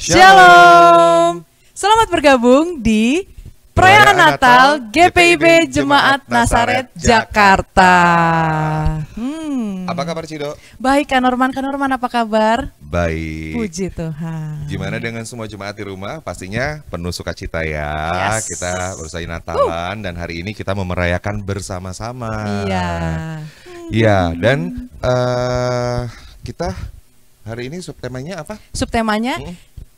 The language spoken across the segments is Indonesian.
Shalom. Selamat bergabung di Perayaan Natal GPIB Jemaat Nazaret Jakarta. Apa kabar Cido? Baik Kak Norman apa kabar? Baik. Puji Tuhan. Gimana dengan semua jemaat di rumah? Pastinya penuh sukacita ya. Yes. Kita berusaha Natalan dan hari ini kita mau merayakan bersama-sama. Iya. Iya, dan kita hari ini subtemanya apa? Subtemanya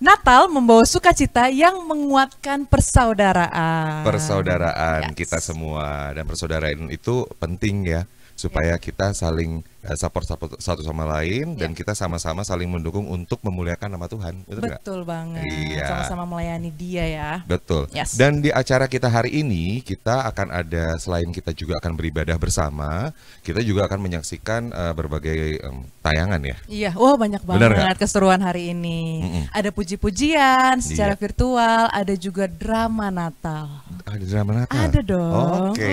Natal membawa sukacita yang menguatkan persaudaraan. Persaudaraan Yes. kita semua, dan persaudaraan itu penting ya, supaya kita saling support satu sama lain dan kita sama-sama saling mendukung untuk memuliakan nama Tuhan. Betul nggak? Betul banget. Iya. Sama-sama melayani Dia ya. Betul. Yes. Dan di acara kita hari ini, kita akan ada, selain kita juga akan beribadah bersama, kita juga akan menyaksikan berbagai tayangan ya. Iya, wah banyak Bener banget nggak? keseruan hari ini. Ada puji-pujian secara Iya. virtual, ada juga drama Natal. Ada drama Natal? Ada dong. Oke.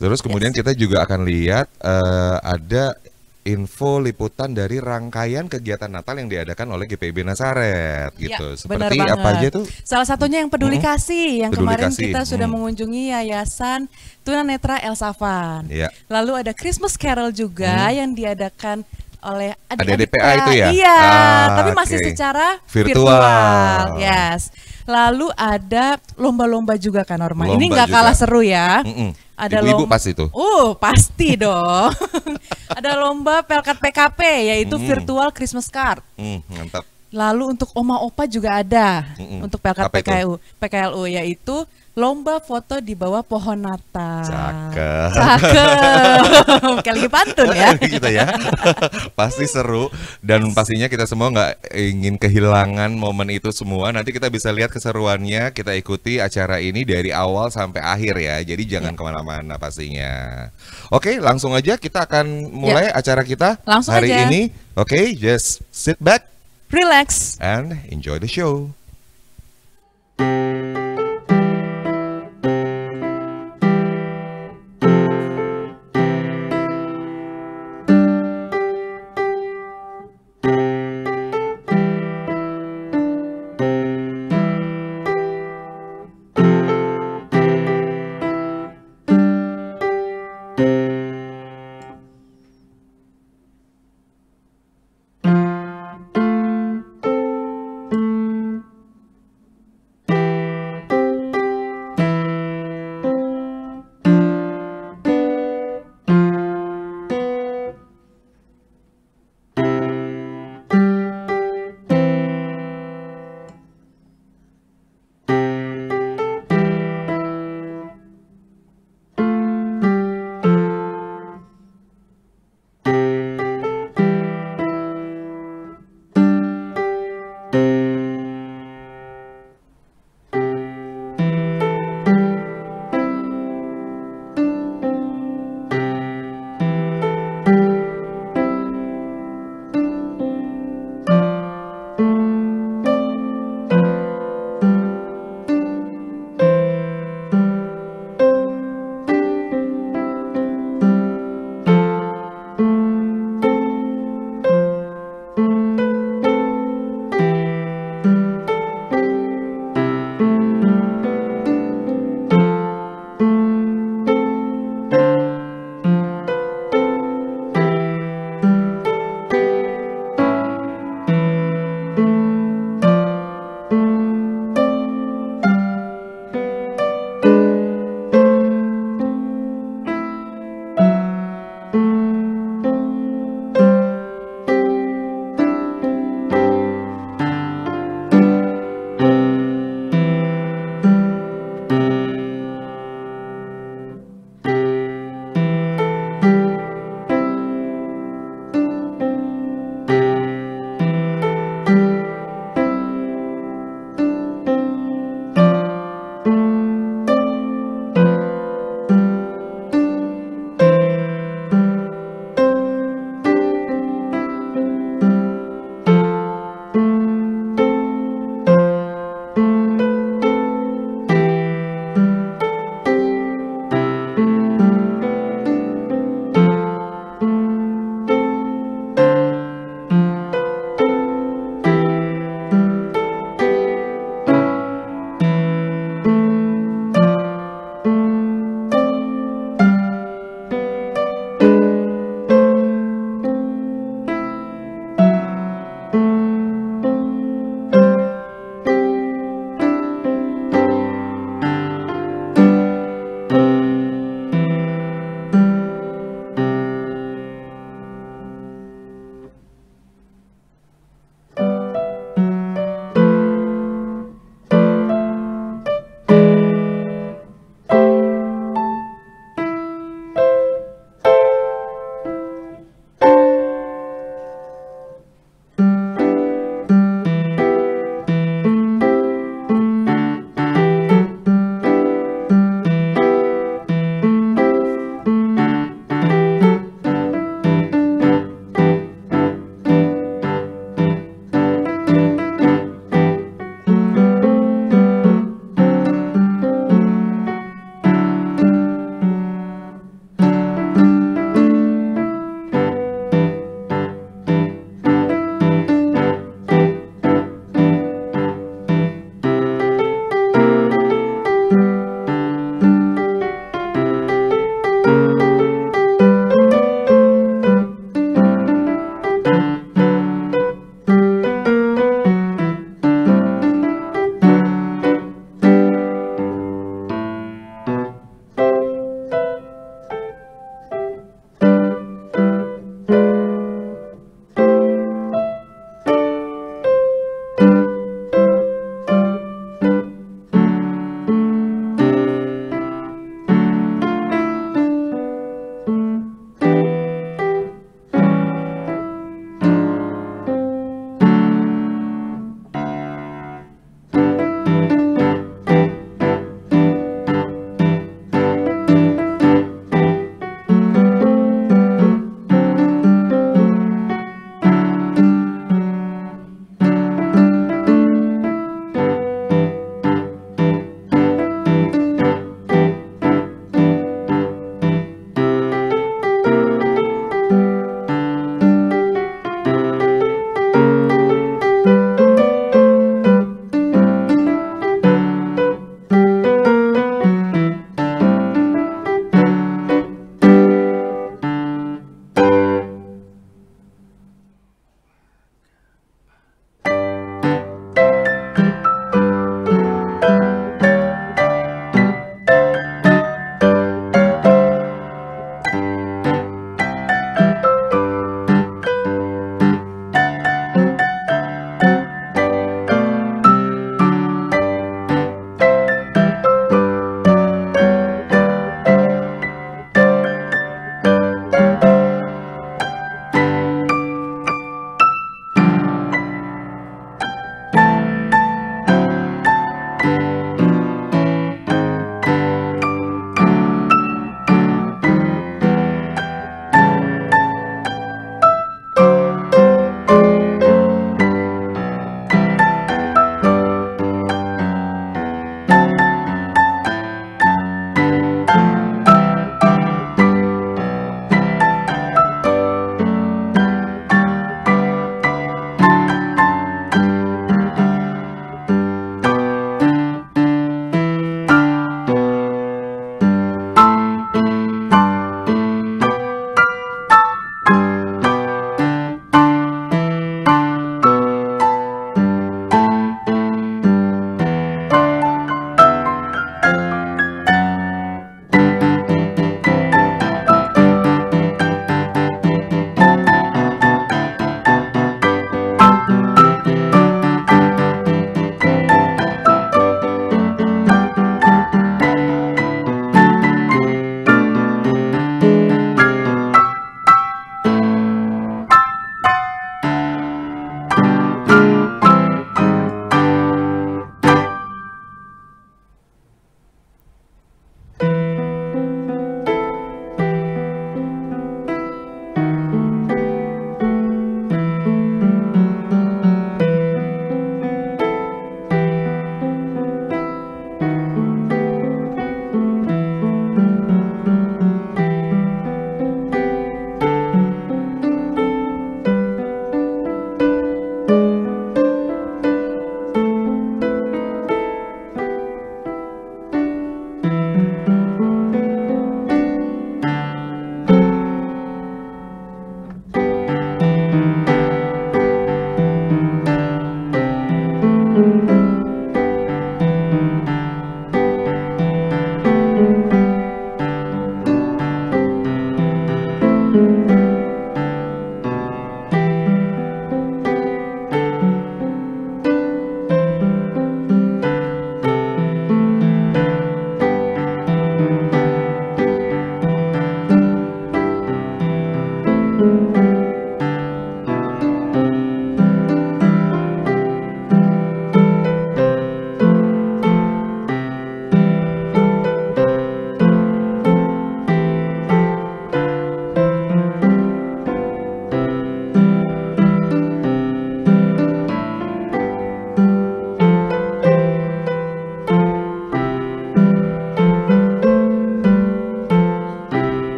Terus kemudian kita juga akan lihat ada info liputan dari rangkaian kegiatan Natal yang diadakan oleh GPIB Nazaret gitu. Ya, benar Seperti apa banget. aja tuh? Salah satunya yang Peduli Kasih, yang Peduli kemarin Kasih. kita sudah mengunjungi Yayasan Tunanetra El Safan. Iya. Lalu ada Christmas Carol juga yang diadakan oleh Ada adik-adik DPA itu ya? Iya, Ah, tapi masih oke. secara Virtual. Yes. Lalu ada lomba-lomba juga kan Norma. Ini Lomba nggak juga. kalah seru ya. Ada Ibu-ibu pasti tuh. Pasti dong. Ada lomba Pelkat PKP yaitu virtual Christmas card. Mantap. Lalu untuk Oma Opa juga ada untuk Pelkat Apa itu? PKLU yaitu lomba foto di bawah pohon Natal. Cakep. Kayak lagi pantun ya. Gitu ya. Pasti seru, dan pastinya kita semua nggak ingin kehilangan momen itu semua. Nanti kita bisa lihat keseruannya, kita ikuti acara ini dari awal sampai akhir ya. Jadi jangan kemana-mana pastinya. Oke, langsung aja kita akan mulai acara kita Langsung hari aja. ini. Oke, just sit back Relax. and enjoy the show.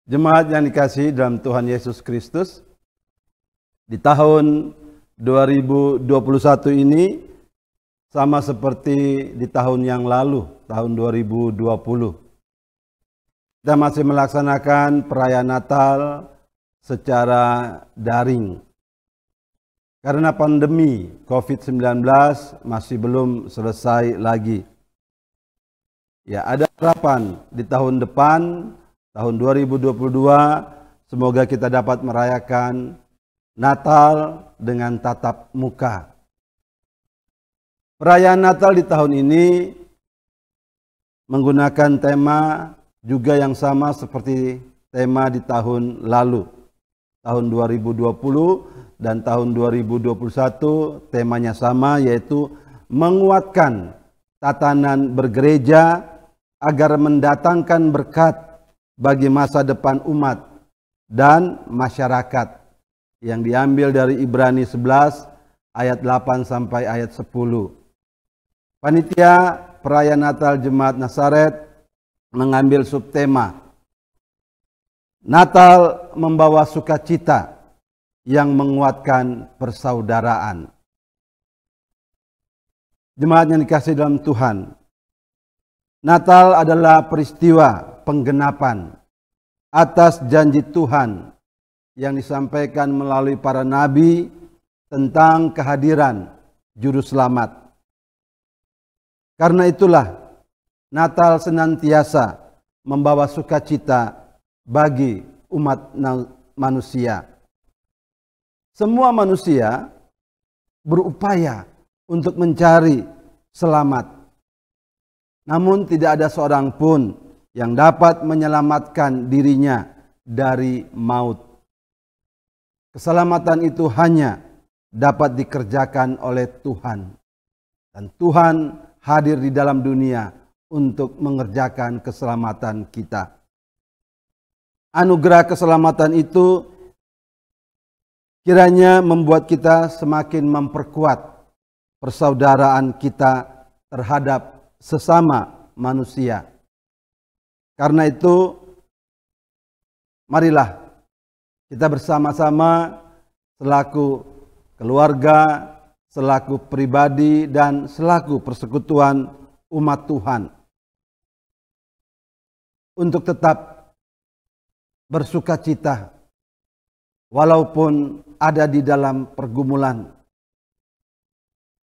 Jemaat yang dikasihi dalam Tuhan Yesus Kristus, di tahun 2021 ini sama seperti di tahun yang lalu, tahun 2020. Kita masih melaksanakan perayaan Natal secara daring. Karena pandemi COVID-19 masih belum selesai lagi. Ya, ada harapan di tahun depan, tahun 2022, semoga kita dapat merayakan Natal dengan tatap muka. Perayaan Natal di tahun ini menggunakan tema juga yang sama seperti tema di tahun lalu. Tahun 2020 dan tahun 2021 temanya sama, yaitu menguatkan tatanan bergereja agar mendatangkan berkat bagi masa depan umat dan masyarakat, yang diambil dari Ibrani 11 ayat 8 sampai ayat 10. Panitia perayaan Natal Jemaat Nazaret mengambil subtema Natal membawa sukacita yang menguatkan persaudaraan. Jemaat yang dikasihi dalam Tuhan, Natal adalah peristiwa penggenapan atas janji Tuhan yang disampaikan melalui para nabi tentang kehadiran juru selamat. Karena itulah Natal senantiasa membawa sukacita bagi umat manusia. Semua manusia berupaya untuk mencari selamat. Namun tidak ada seorang pun yang dapat menyelamatkan dirinya dari maut. Keselamatan itu hanya dapat dikerjakan oleh Tuhan. Dan Tuhan hadir di dalam dunia untuk mengerjakan keselamatan kita. anugerah keselamatan itu kiranya membuat kita semakin memperkuat persaudaraan kita terhadap sesama manusia. Karena itu, marilah kita bersama-sama selaku keluarga, selaku pribadi, dan selaku persekutuan umat Tuhan untuk tetap bersukacita walaupun ada di dalam pergumulan,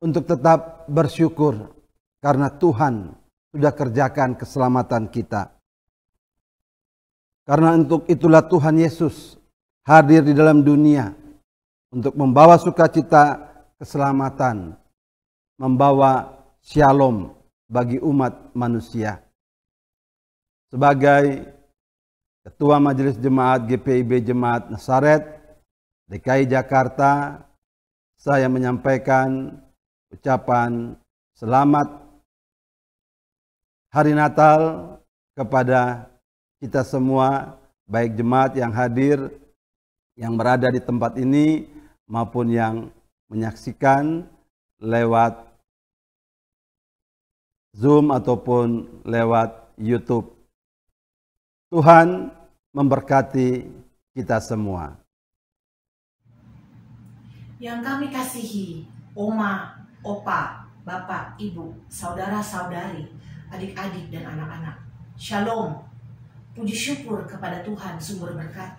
untuk tetap bersyukur karena Tuhan sudah kerjakan keselamatan kita. Karena untuk itulah Tuhan Yesus hadir di dalam dunia untuk membawa sukacita, keselamatan, membawa shalom bagi umat manusia. Sebagai Ketua Majelis Jemaat GPIB Jemaat Nasaret DKI Jakarta, saya menyampaikan ucapan selamat Hari Natal kepada kita semua, baik jemaat yang hadir, yang berada di tempat ini, maupun yang menyaksikan lewat Zoom ataupun lewat YouTube. Tuhan memberkati kita semua. Yang kami kasihi, Oma, Opa, Bapak, Ibu, saudara-saudari, adik-adik dan anak-anak. Shalom. Puji syukur kepada Tuhan sumber berkat,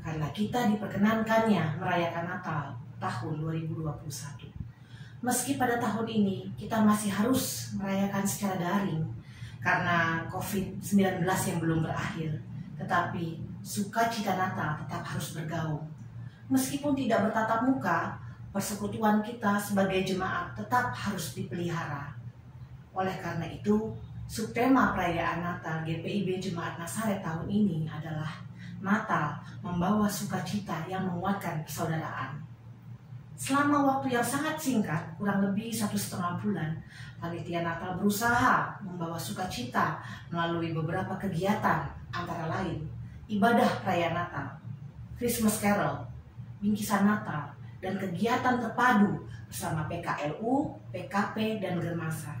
karena kita diperkenankannya merayakan Natal tahun 2021. Meski pada tahun ini kita masih harus merayakan secara daring karena COVID-19 yang belum berakhir, tetapi sukacita Natal tetap harus bergaung. Meskipun tidak bertatap muka, persekutuan kita sebagai jemaat tetap harus dipelihara. Oleh karena itu, subtema perayaan Natal GPIB Jemaat Nasaret tahun ini adalah Natal membawa sukacita yang menguatkan persaudaraan. Selama waktu yang sangat singkat, kurang lebih 1,5 bulan, Panitia Natal berusaha membawa sukacita melalui beberapa kegiatan, antara lain ibadah perayaan Natal, Christmas Carol, bingkisan Natal, dan kegiatan terpadu bersama PKLU, PKP, dan Germasa.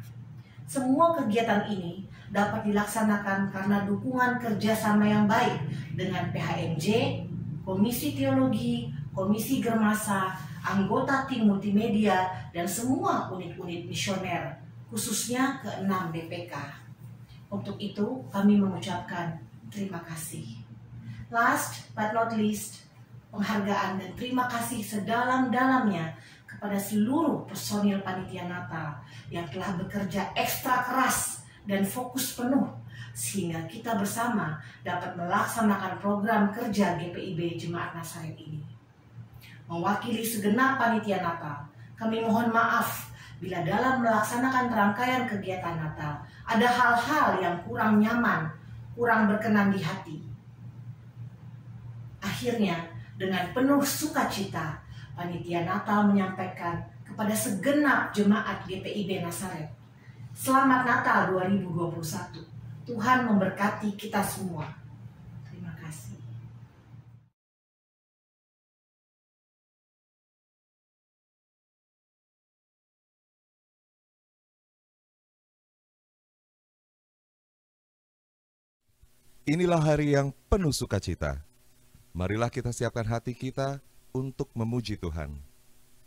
Semua kegiatan ini dapat dilaksanakan karena dukungan kerjasama yang baik dengan PHMJ, Komisi Teologi, Komisi Germasa, anggota tim multimedia, dan semua unit-unit misioner, khususnya ke-6 BPK. Untuk itu, kami mengucapkan terima kasih. Last but not least, penghargaan dan terima kasih sedalam-dalamnya kepada seluruh personil Panitia Natal yang telah bekerja ekstra keras dan fokus penuh sehingga kita bersama dapat melaksanakan program kerja GPIB Jemaat Nasaret ini. Mewakili segenap Panitia Natal, kami mohon maaf bila dalam melaksanakan rangkaian kegiatan Natal ada hal-hal yang kurang nyaman, kurang berkenan di hati. Akhirnya, dengan penuh sukacita, Panitia Natal menyampaikan kepada segenap jemaat GPIB Nasaret, Selamat Natal 2021. Tuhan memberkati kita semua. Terima kasih. Inilah hari yang penuh sukacita. Marilah kita siapkan hati kita untuk memuji Tuhan.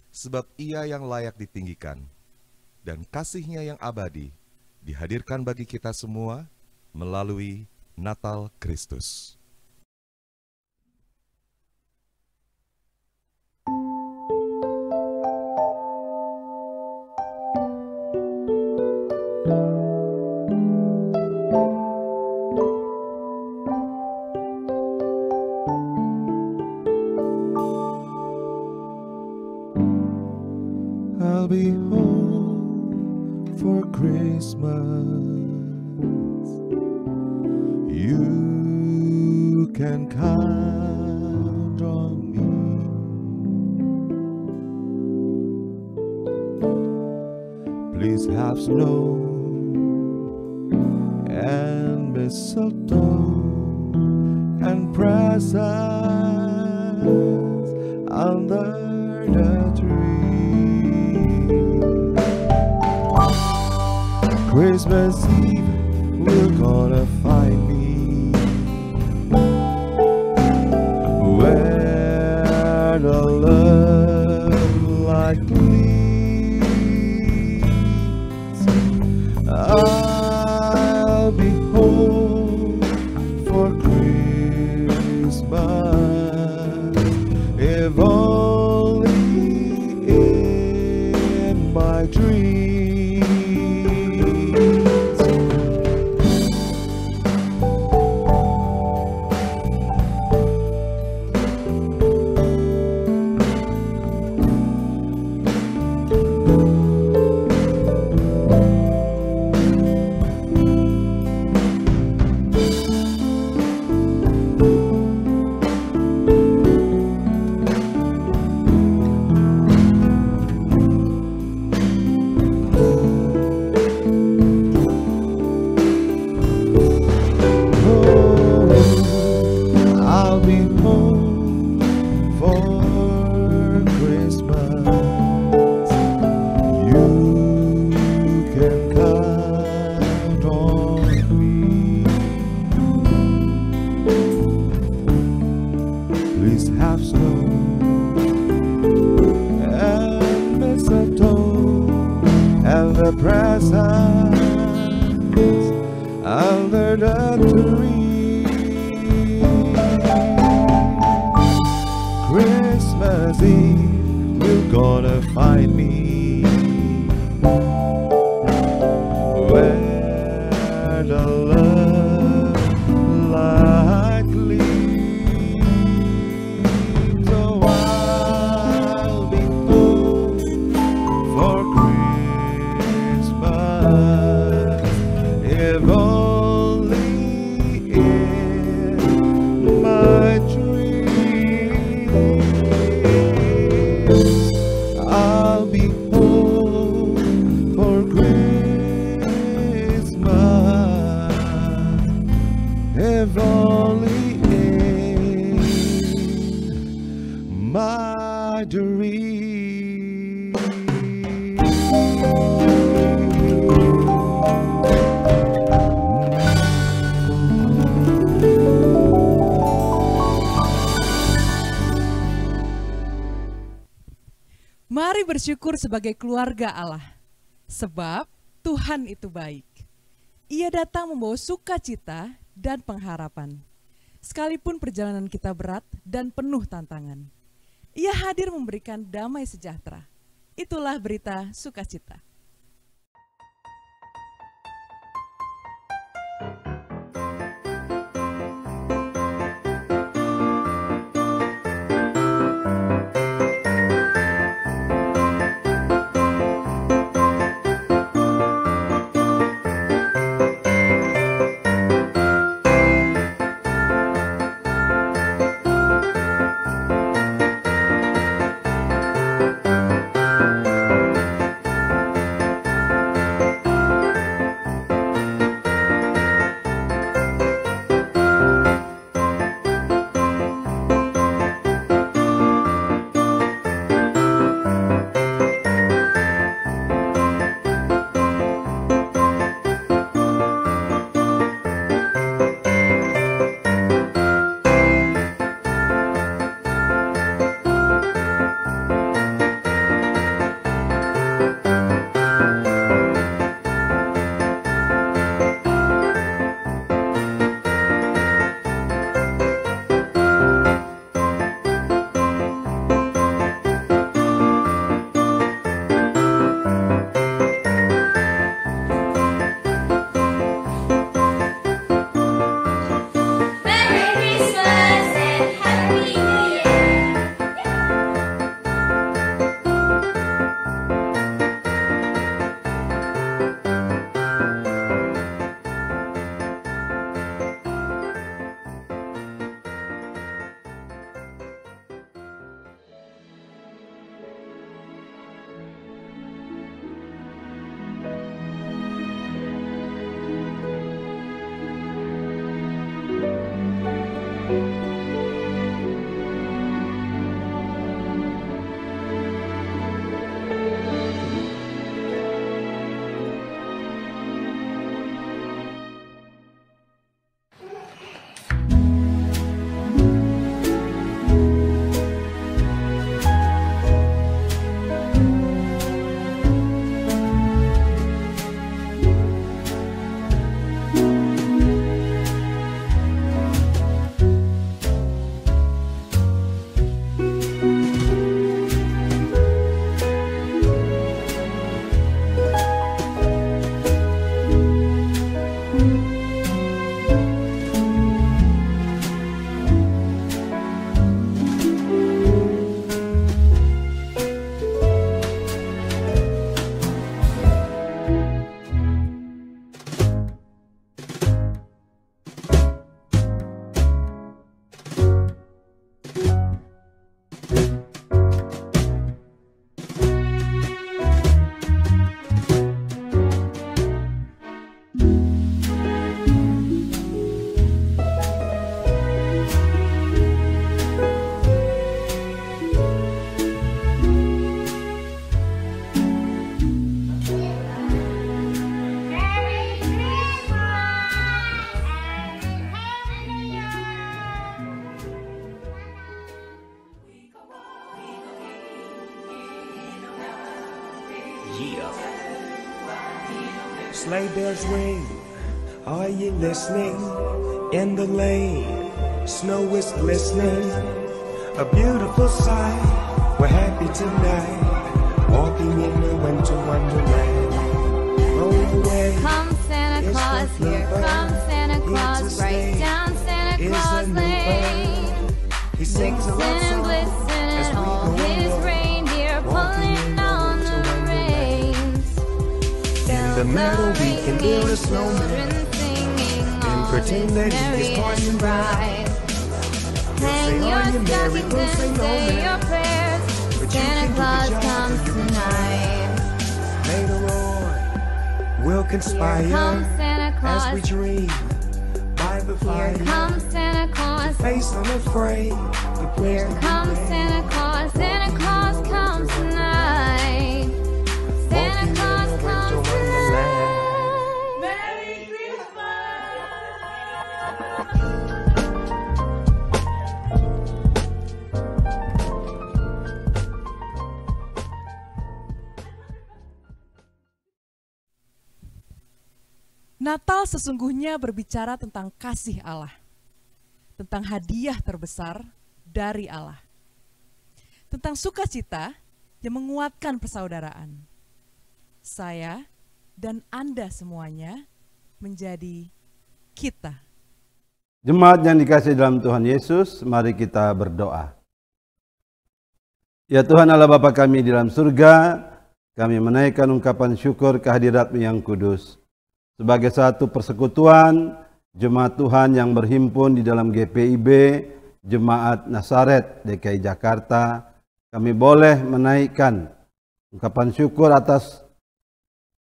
Sebab Ia yang layak ditinggikan, dan kasih-Nya yang abadi dihadirkan bagi kita semua melalui Natal Kristus. I'll be home for Christmas. You can count on me. Please have snow and mistletoe and presents presence under the tree. Christmas Eve, we're gonna find me where the love light gleams. I'll be home for Christmas, if only in my dreams. I'll be home for Christmas. You can count on me. Please have snow and mistletoe and the presents under the tree. Christmas Eve, you're gonna find me where the love light gleams. So I'll be home for Christmas, if only in my dreams. I'll be home for Christmas, if only in my dreams. Mari bersyukur sebagai keluarga Allah, sebab Tuhan itu baik. Ia datang membawa sukacita dan pengharapan. Sekalipun perjalanan kita berat dan penuh tantangan, Ia hadir memberikan damai sejahtera. Itulah berita sukacita. sleigh bells ring. Are you listening? In the lane, snow is glistening. A beautiful sight. We're happy tonight, walking in the winter wonderland. Roll away. Come Santa It's Claus, the here bluebird. comes Santa Here to Claus, stay. right down Santa Is Claus a new Lane. He sings a love Vixen and song Blitzen as and we all go his along, reindeer walking in pulling the on winter the wonderland. reins. In the meadow we can build a Children snowman singing and all pretend that is he merry is toys and and bright. We'll Hang say, your "Are you merry?" stockings We'll say, and "No, say man." your prayers. But you Santa can do the Claus job comes when you retire. tonight. Later on, we'll conspire Here comes Santa as we Claus. dream by the Here fire. comes Santa Claus. Face unafraid, the place Here to be comes brave. Santa Claus. Santa Claus comes tonight. Santa Walking in Claus a winter comes wonderland. tonight. Merry Christmas! Natal sesungguhnya berbicara tentang kasih Allah, tentang hadiah terbesar dari Allah, tentang sukacita yang menguatkan persaudaraan. Saya dan Anda semuanya menjadi kita. Jemaat yang dikasihi dalam Tuhan Yesus, mari kita berdoa. Ya Tuhan Allah Bapa kami di dalam surga, kami menaikkan ungkapan syukur kehadirat-Mu yang kudus. Sebagai satu persekutuan, jemaat Tuhan yang berhimpun di dalam GPIB, Jemaat Nazaret DKI Jakarta, kami boleh menaikkan ungkapan syukur atas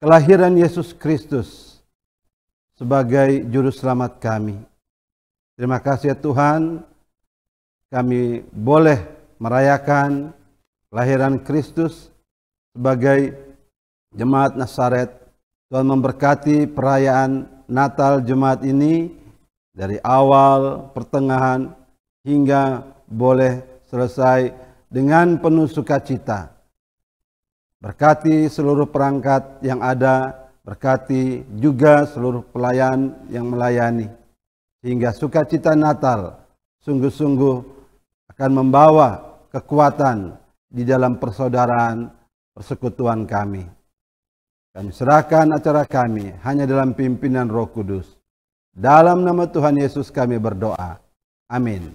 kelahiran Yesus Kristus sebagai juru selamat kami. Terima kasih ya Tuhan, kami boleh merayakan kelahiran Kristus sebagai Jemaat Nazaret. Tuhan memberkati perayaan Natal jemaat ini dari awal, pertengahan, hingga boleh selesai dengan penuh sukacita. Berkati seluruh perangkat yang ada, berkati juga seluruh pelayan yang melayani. Sehingga sukacita Natal sungguh-sungguh akan membawa kekuatan di dalam persaudaraan persekutuan kami. Kami serahkan acara kami hanya dalam pimpinan Roh Kudus. Dalam nama Tuhan Yesus kami berdoa. Amin.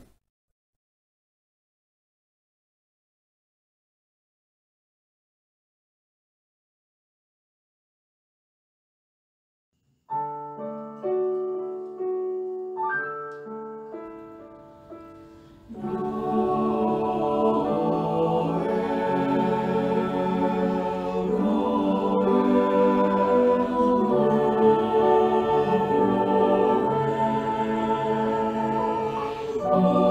Oh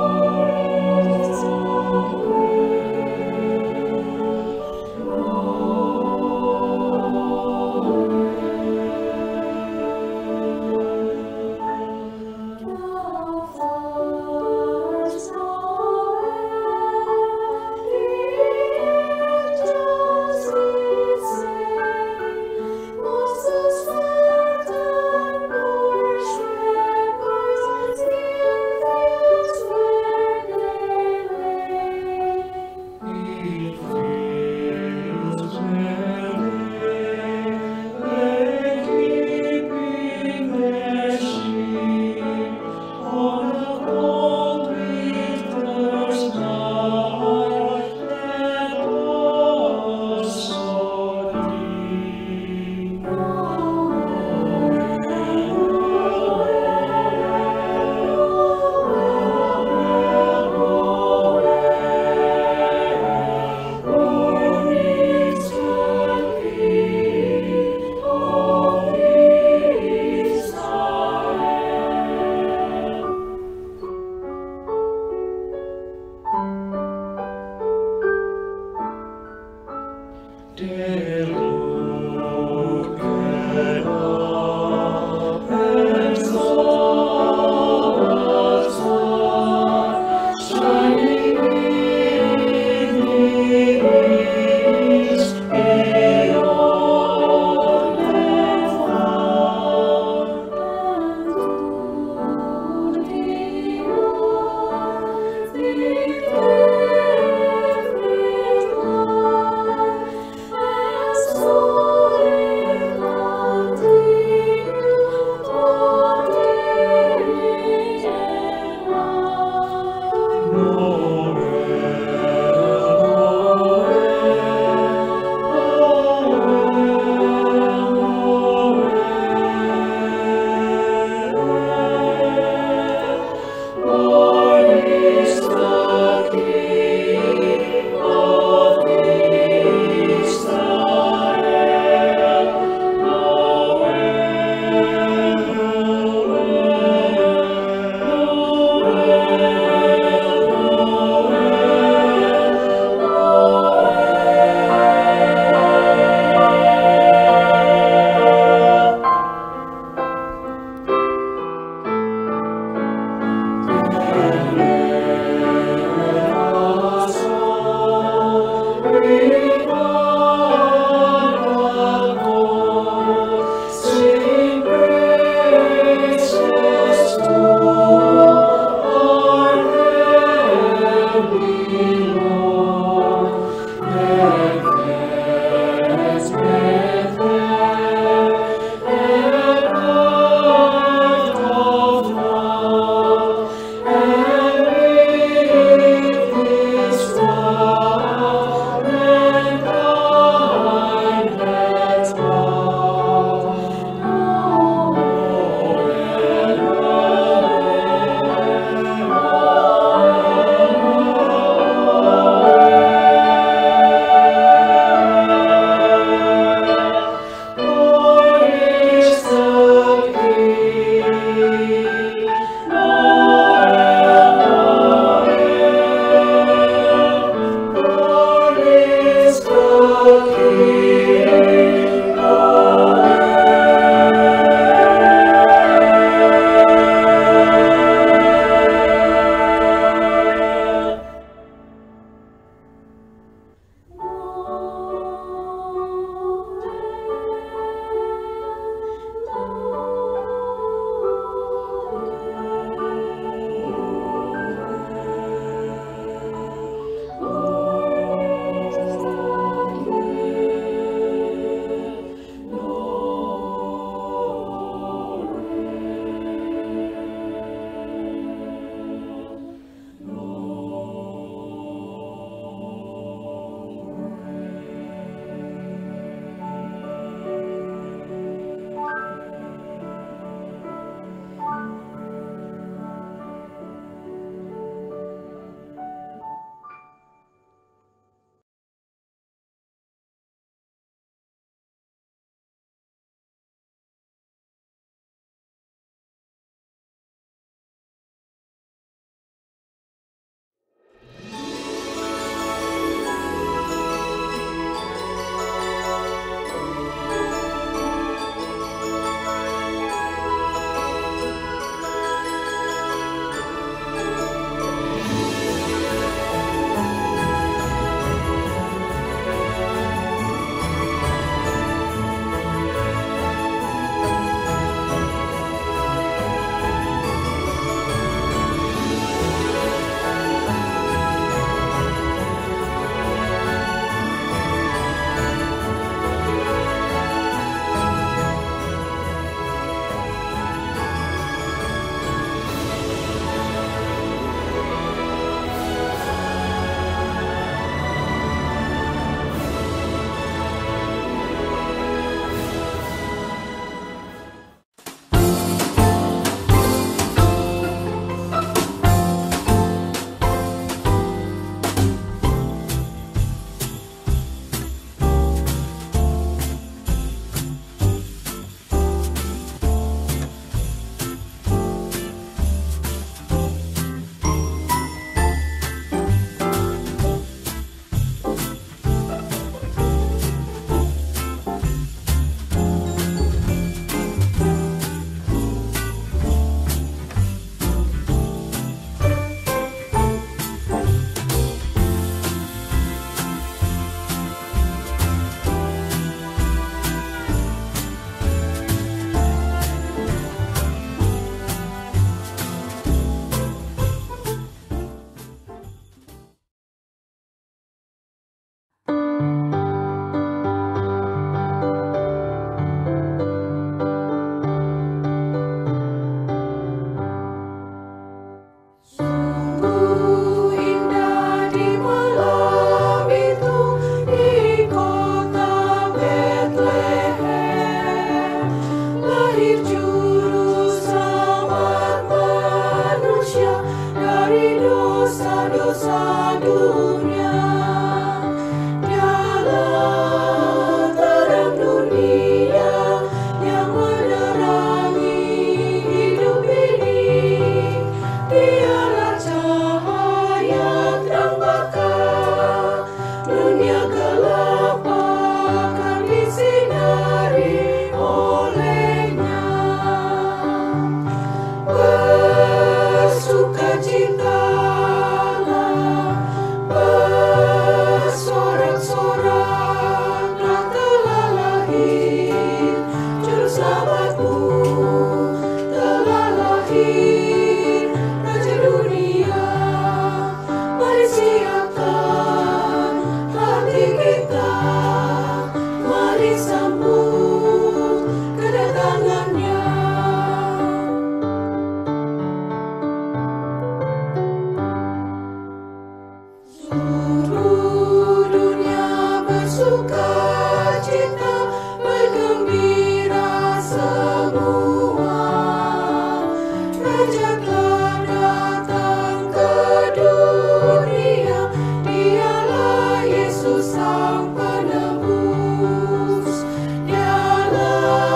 Sejaklah datang ke dunia, Dialah Yesus Sang Penebus. Dialah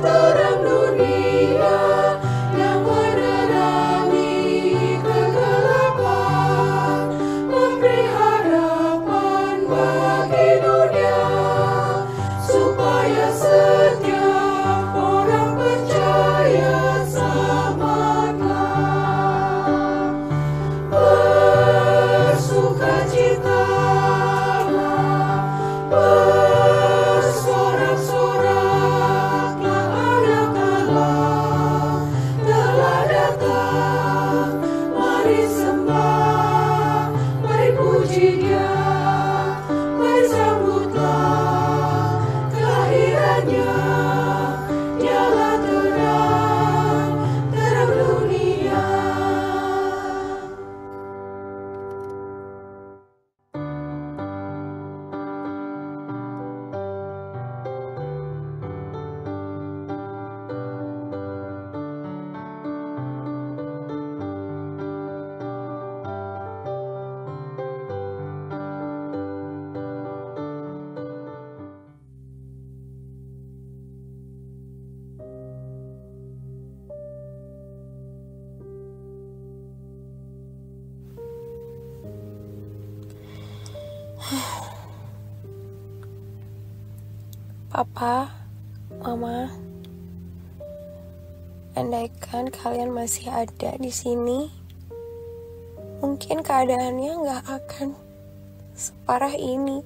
terang dunia yang menerangi kegelapan, memberi harapan bagi dunia, supaya setiap orang percaya selamatlah. Bersukacitalah, bersorak-soraklah, Anak Allah telah datang. Mari sembah, mari puji Dia, mari sambutlah kelahirannya. Dialah terang, terang dunia. Papa, Mama, andaikan kalian masih ada di sini, mungkin keadaannya nggak akan separah ini.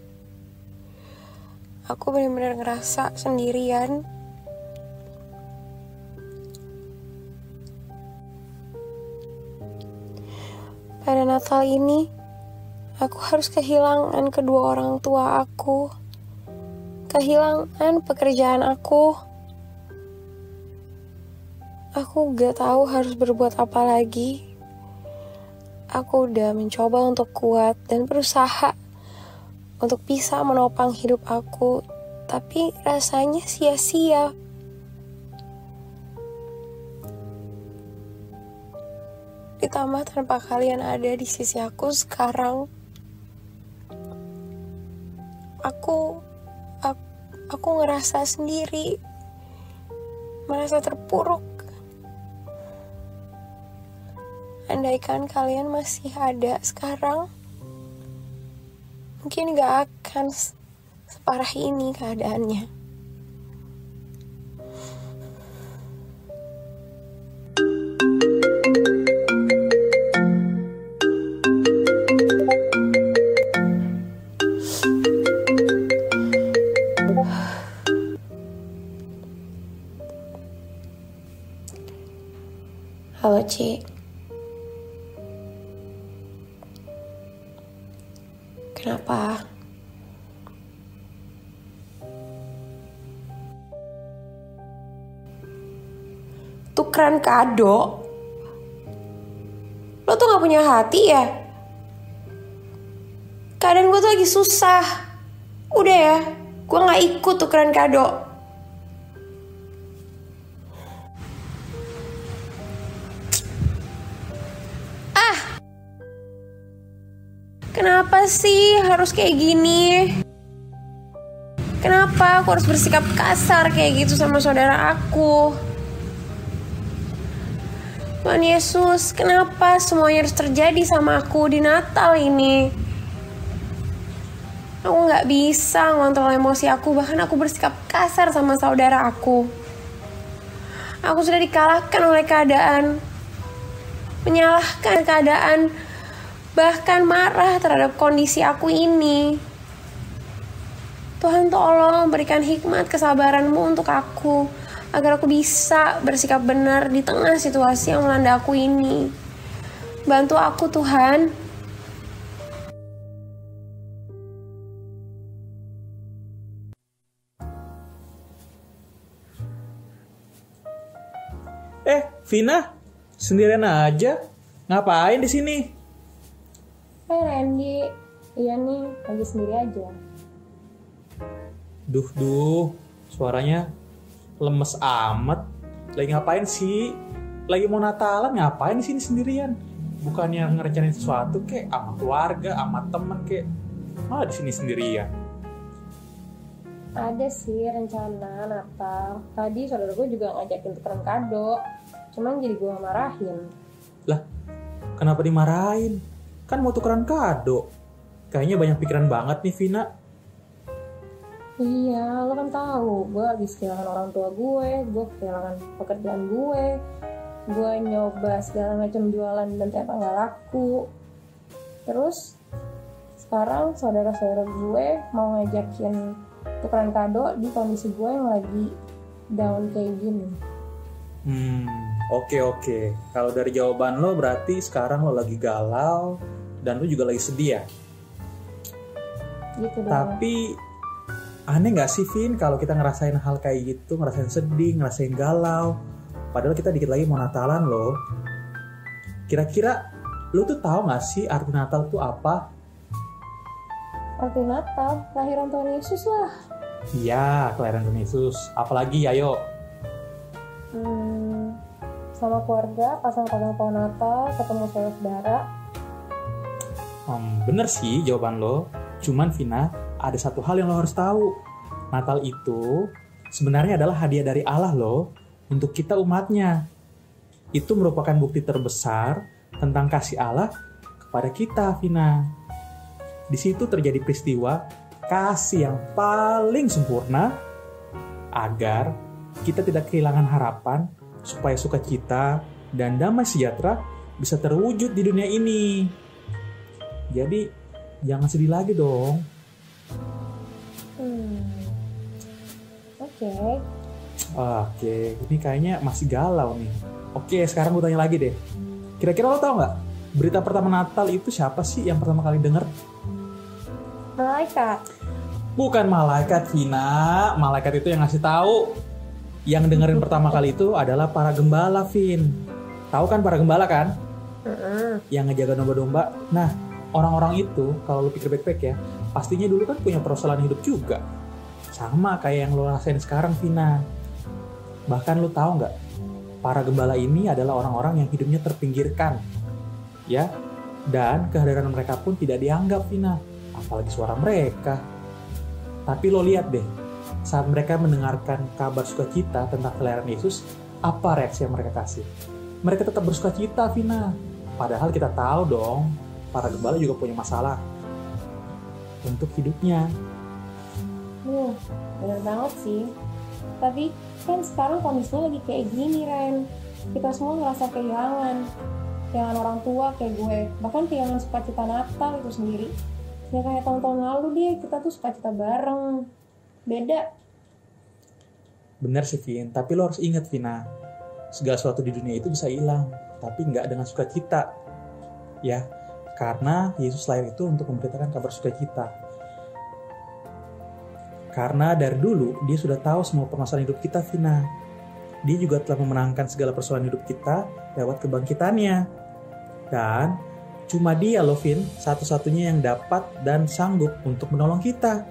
Aku benar-benar ngerasa sendirian. Pada Natal ini, aku harus kehilangan kedua orang tua aku. Kehilangan pekerjaan aku. Aku gak tahu harus berbuat apa lagi. Aku udah mencoba untuk kuat dan berusaha untuk bisa menopang hidup aku, tapi rasanya sia-sia. Ditambah tanpa kalian ada di sisi aku sekarang, aku ngerasa sendiri, merasa terpuruk. Andaikan kalian masih ada sekarang, mungkin gak akan separah ini keadaannya. Halo, Ci. Kenapa? Tukeran kado? Lo tuh gak punya hati ya? Keadaan gue tuh lagi susah. Udah ya, gue gak ikut tukeran kado. Kenapa sih harus kayak gini? Kenapa aku harus bersikap kasar kayak gitu sama saudara aku? Tuhan Yesus, kenapa semuanya harus terjadi sama aku di Natal ini? Aku gak bisa ngontrol emosi aku, bahkan aku bersikap kasar sama saudara aku. Aku sudah dikalahkan oleh keadaan, menyalahkan keadaan, bahkan marah terhadap kondisi aku ini. Tuhan, tolong berikan hikmat kesabaran-Mu untuk aku, agar aku bisa bersikap benar di tengah situasi yang melanda aku ini. Bantu aku, Tuhan. Vina, sendirian aja. Ngapain di sini? Randy, iya nih, lagi sendiri aja. Duh, suaranya lemes amat. Lagi ngapain sih? lagi mau Natalan ngapain di sini sendirian? Bukannya ngerencanain sesuatu kek sama keluarga, sama temen kek, malah di sini sendirian. Ada sih rencana Natal. Tadi saudara gue juga ngajakin tukeran kado. Cuman jadi gue marahin. Lah, kenapa dimarahin? Kan mau tukeran kado. Kayaknya banyak pikiran banget nih Vina. Iya, lo kan tahu, gue habis kehilangan orang tua gue kehilangan pekerjaan gue nyoba segala macam jualan dan ternyata nggak laku. Terus sekarang saudara-saudara gue mau ngajakin tukeran kado di kondisi gue yang lagi down kayak gini. Oke. Kalau dari jawaban lo berarti sekarang lo lagi galau dan lo juga lagi sedih ya? Gitu dong. Tapi aneh gak sih Vin kalau kita ngerasain hal kayak gitu, ngerasain sedih, ngerasain galau, padahal kita dikit lagi mau Natalan loh. Kira-kira lo tuh tahu gak sih arti Natal tuh apa? Arti Natal, kelahiran Tuhan Yesus lah. Iya, kelahiran Tuhan Yesus. Apalagi ayo? Sama keluarga, pasang-pasang pohon Natal, ketemu saudara-saudara. Bener sih jawaban lo. Cuman Vina, ada satu hal yang lo harus tahu. Natal itu sebenarnya adalah hadiah dari Allah lo untuk kita umatnya. Itu merupakan bukti terbesar tentang kasih Allah kepada kita, Vina. Di situ terjadi peristiwa kasih yang paling sempurna agar kita tidak kehilangan harapan supaya sukacita dan damai sejahtera bisa terwujud di dunia ini. Jadi jangan sedih lagi dong. Oke, ini kayaknya masih galau nih. Oke, sekarang gue tanya lagi deh. Kira-kira lo tau nggak berita pertama Natal itu siapa sih yang pertama kali denger? Malaikat. Bukan malaikat, Vina. Malaikat itu yang ngasih tahu. Yang dengerin pertama kali itu adalah para gembala, Vin. Tahu kan para gembala kan? Yang ngejaga domba-domba. Nah, orang-orang itu kalau lu pikir baik-baik ya, pastinya dulu kan punya persoalan hidup juga. Sama kayak yang lo rasain sekarang, Vina. Bahkan lu tahu nggak? Para gembala ini adalah orang-orang yang hidupnya terpinggirkan. Ya, dan kehadiran mereka pun tidak dianggap, Vina. Apalagi suara mereka. Tapi lo lihat deh, saat mereka mendengarkan kabar sukacita tentang kelahiran Yesus, apa reaksi yang mereka kasih? Mereka tetap bersukacita, Vina. Padahal kita tahu dong, para gembala juga punya masalah untuk hidupnya. Bener banget sih. Tapi kan sekarang kondisinya lagi kayak gini, Ren. Kita semua ngerasa kehilangan orang tua kayak gue. Bahkan kehilangan sukacita Natal itu sendiri. Ya kayak tahun-tahun lalu dia, kita tuh sukacita bareng. Beda. Bener sih, Vin. Tapi lo harus ingat, Vina. Segala sesuatu di dunia itu bisa hilang. Tapi nggak dengan sukacita. Ya, karena Yesus lahir itu untuk memberitakan kabar sukacita. Karena dari dulu, dia sudah tahu semua permasalahan hidup kita, Vina. Dia juga telah memenangkan segala persoalan hidup kita lewat kebangkitannya. Dan cuma dia loh, Vin, satu-satunya yang dapat dan sanggup untuk menolong kita.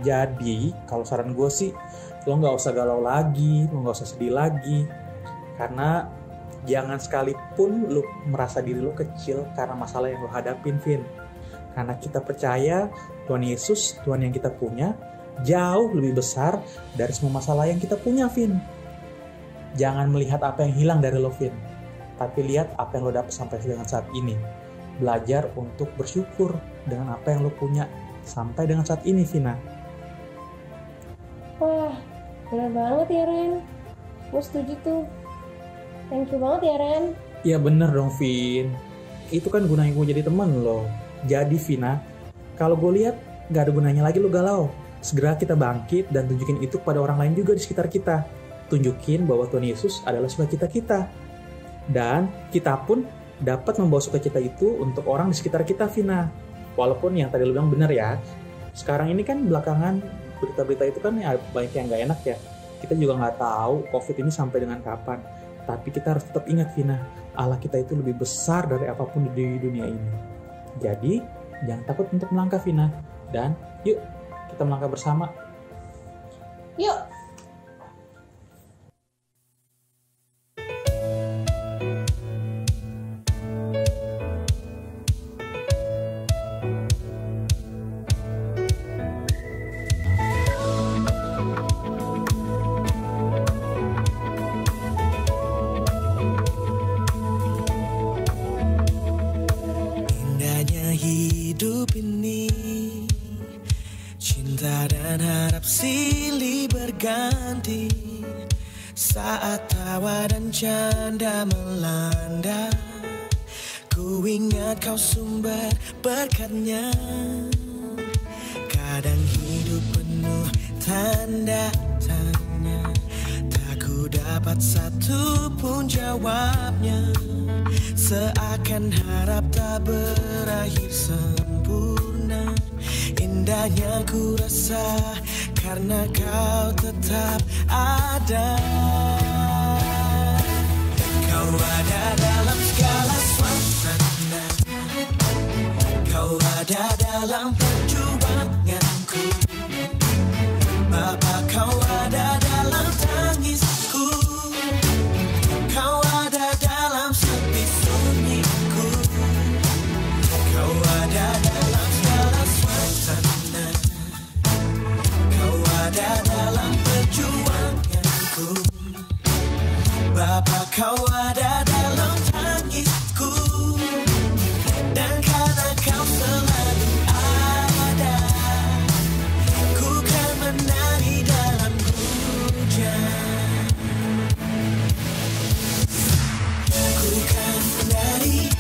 Jadi, kalau saran gue sih, lo nggak usah galau lagi, lo nggak usah sedih lagi. Karena jangan sekalipun lo merasa diri lo kecil karena masalah yang lo hadapin, Vin. Karena kita percaya Tuhan Yesus, Tuhan yang kita punya, jauh lebih besar dari semua masalah yang kita punya, Vin. Jangan melihat apa yang hilang dari lo, Vin. Tapi lihat apa yang lo dapat sampai dengan saat ini. Belajar untuk bersyukur dengan apa yang lo punya sampai dengan saat ini, Vina. Wah, bener banget ya, Ren. Gue setuju tuh. Thank you banget ya, Ren. Ya bener dong, Vin. Itu kan gunanya gue jadi teman lo. Jadi, Vina, kalau gue lihat gak ada gunanya lagi lo galau. Segera kita bangkit dan tunjukin itu kepada orang lain juga di sekitar kita. Tunjukin bahwa Tuhan Yesus adalah sukacita kita. Dan kita pun dapat membawa sukacita itu untuk orang di sekitar kita, Vina. Walaupun yang tadi lo bilang benar ya. Sekarang ini kan belakangan berita-berita itu kan ya banyak yang gak enak ya. Kita juga gak tahu COVID ini sampai dengan kapan. Tapi kita harus tetap ingat, Vina, Allah kita itu lebih besar dari apapun di dunia ini. Jadi, jangan takut untuk melangkah, Vina. Dan yuk, kita melangkah bersama. Yuk! melanda, ku ingat kau sumber berkatnya. Kadang hidup penuh tanda tanya, tak ku dapat satu pun jawabnya. Seakan harap tak berakhir sempurna. Indahnya ku rasa karena kau tetap ada. Kau ada dalam segala suasana, kau ada dalam perjuanganku. Bapa, kau ada dalam tangisku, kau ada dalam sepi sunyiku. Kau ada dalam segala suasana, kau ada dalam perjuanganku. Bapa, kau ada dalam tangisku, dan karena kau selalu ada, ku kan menari dalam hujan. Ku kan menari,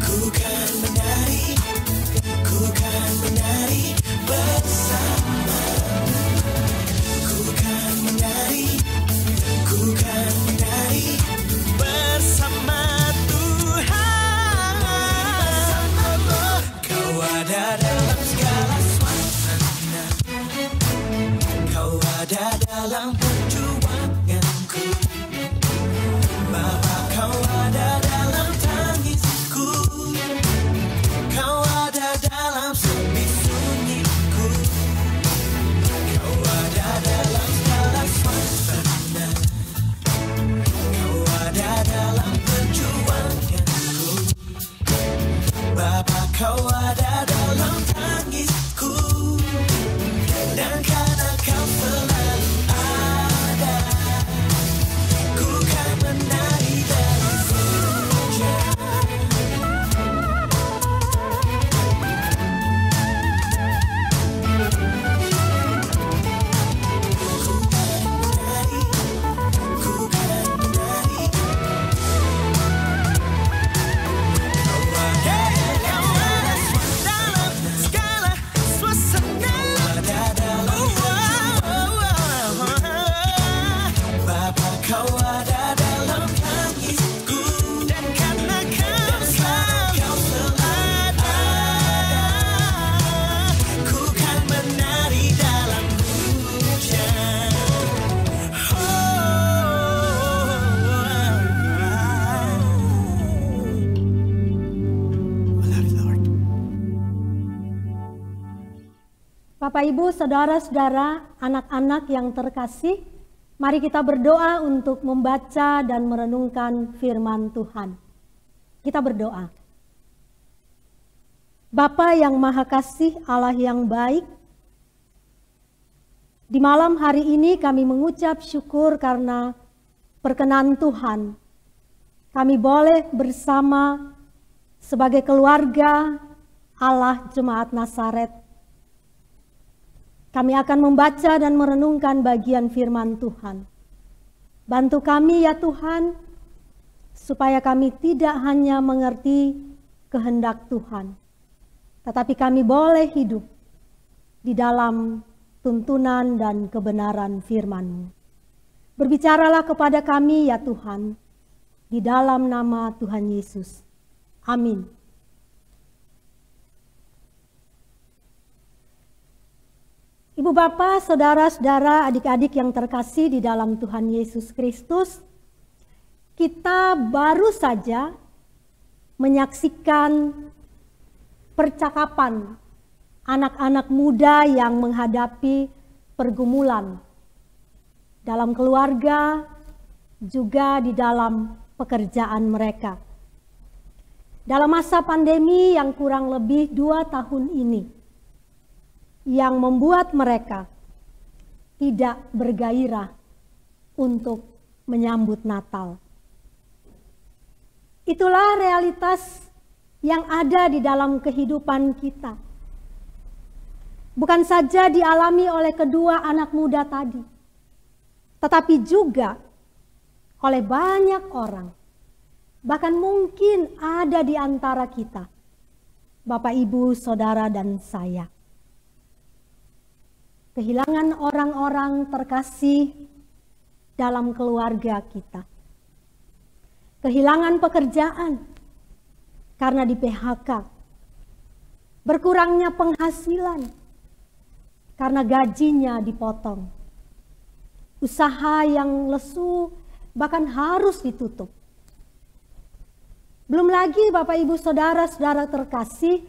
ku kan menari, ku kan menari bersamamu. Ku kan menari, ku kan menari bersama Tuhan. Kau ada dalam segala suasana, kau ada dalam perjuanganku. Bapa, kau ada dalam tangisku, kau ada dalam sepi sunyiku. Kau ada dalam segala suasana, kau ada dalam perjuanganku. Bapa, kau ada dalam tangisku, dan karena kau selalu ada, ku kan menari dari hujan. Bapak, Ibu, saudara-saudara, anak-anak yang terkasih, mari kita berdoa untuk membaca dan merenungkan firman Tuhan. Kita berdoa. Bapa yang Maha Kasih, Allah yang baik, di malam hari ini kami mengucap syukur karena perkenan Tuhan. Kami boleh bersama sebagai keluarga Allah Jemaat Nazaret. Kami akan membaca dan merenungkan bagian firman Tuhan. Bantu kami ya Tuhan, supaya kami tidak hanya mengerti kehendak Tuhan, tetapi kami boleh hidup di dalam tuntunan dan kebenaran firman-Mu. Berbicaralah kepada kami ya Tuhan, di dalam nama Tuhan Yesus. Amin. Ibu bapak, saudara-saudara, adik-adik yang terkasih di dalam Tuhan Yesus Kristus, kita baru saja menyaksikan percakapan anak-anak muda yang menghadapi pergumulan dalam keluarga, juga di dalam pekerjaan mereka. Dalam masa pandemi yang kurang lebih 2 tahun ini, yang membuat mereka tidak bergairah untuk menyambut Natal. Itulah realitas yang ada di dalam kehidupan kita. Bukan saja dialami oleh kedua anak muda tadi, tetapi juga oleh banyak orang bahkan mungkin ada di antara kita, Bapak, Ibu, Saudara, dan saya. Kehilangan orang-orang terkasih dalam keluarga kita. Kehilangan pekerjaan karena di PHK. Berkurangnya penghasilan karena gajinya dipotong. Usaha yang lesu bahkan harus ditutup. Belum lagi Bapak, Ibu, Saudara-saudara terkasih,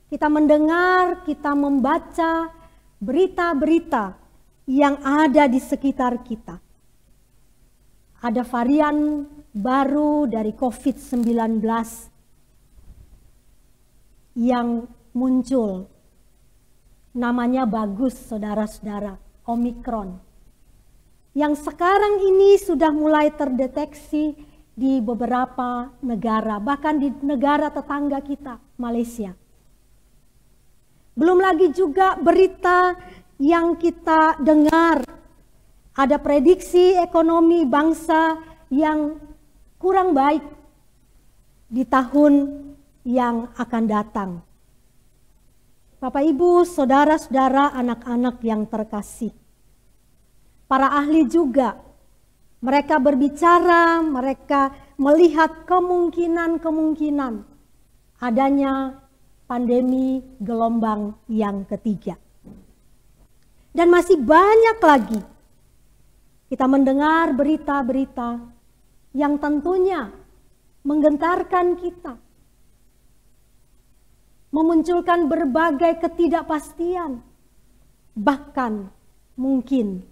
kita mendengar, kita membaca berita-berita yang ada di sekitar kita. Ada varian baru dari COVID-19 yang muncul. Namanya bagus, saudara-saudara, Omikron. Yang sekarang ini sudah mulai terdeteksi di beberapa negara, bahkan di negara tetangga kita, Malaysia. Belum lagi juga berita yang kita dengar, ada prediksi ekonomi bangsa yang kurang baik di tahun yang akan datang. Bapak, Ibu, Saudara-saudara, anak-anak yang terkasih. Para ahli juga, mereka berbicara, mereka melihat kemungkinan-kemungkinan adanya pandemi gelombang yang ketiga. Dan masih banyak lagi kita mendengar berita-berita yang tentunya menggentarkan kita, memunculkan berbagai ketidakpastian, bahkan mungkin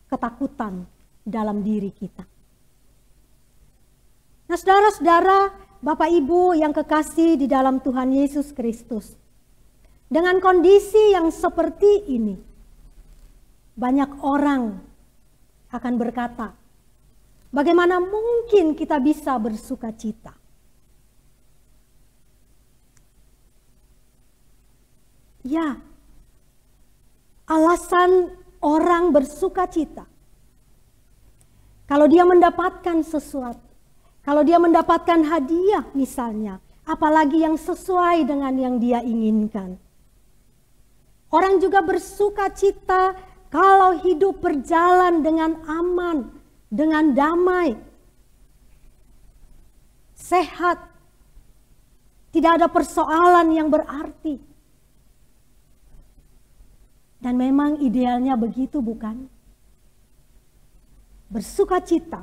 ketakutan dalam diri kita. Nah, saudara-saudara, Bapak, Ibu yang kekasih di dalam Tuhan Yesus Kristus, dengan kondisi yang seperti ini, banyak orang akan berkata, bagaimana mungkin kita bisa bersuka cita? Ya, alasan orang bersuka cita, kalau dia mendapatkan sesuatu, kalau dia mendapatkan hadiah misalnya, apalagi yang sesuai dengan yang dia inginkan. Orang juga bersuka cita kalau hidup berjalan dengan aman, dengan damai, sehat, tidak ada persoalan yang berarti. Dan memang idealnya begitu, bukan? Bersuka cita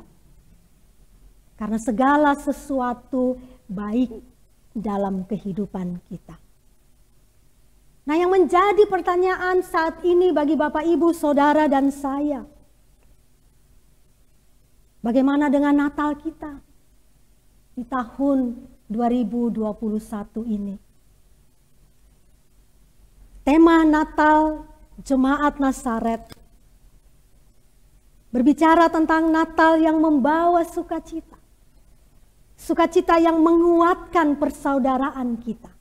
karena segala sesuatu baik dalam kehidupan kita. Nah, yang menjadi pertanyaan saat ini bagi Bapak, Ibu, Saudara, dan saya, bagaimana dengan Natal kita di tahun 2021 ini? Tema Natal Jemaat Nazaret berbicara tentang Natal yang membawa sukacita. Sukacita yang menguatkan persaudaraan kita.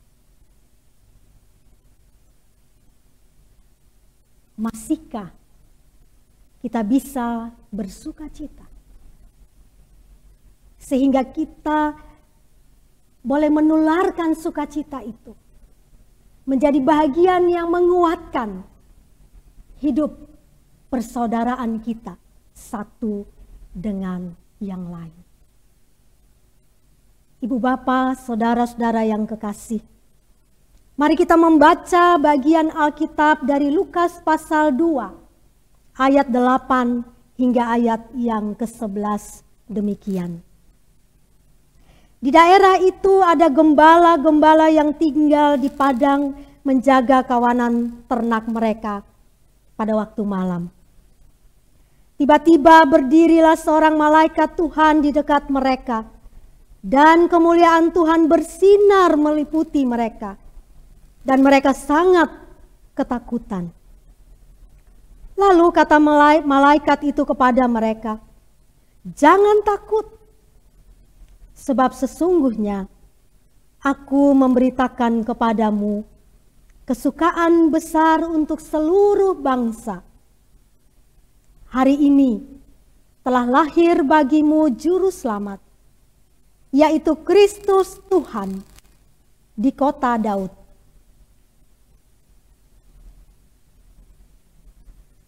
Masihkah kita bisa bersukacita? Sehingga kita boleh menularkan sukacita itu menjadi bagian yang menguatkan hidup persaudaraan kita satu dengan yang lain. Ibu, Bapak, Saudara-saudara yang kekasih, mari kita membaca bagian Alkitab dari Lukas pasal 2 ayat 8 hingga ayat yang ke-11 demikian. Di daerah itu ada gembala-gembala yang tinggal di padang menjaga kawanan ternak mereka pada waktu malam. Tiba-tiba berdirilah seorang malaikat Tuhan di dekat mereka, dan kemuliaan Tuhan bersinar meliputi mereka, dan mereka sangat ketakutan. Lalu kata malaikat itu kepada mereka, "Jangan takut, sebab sesungguhnya aku memberitakan kepadamu kesukaan besar untuk seluruh bangsa. Hari ini telah lahir bagimu juru selamat, yaitu Kristus Tuhan di kota Daud.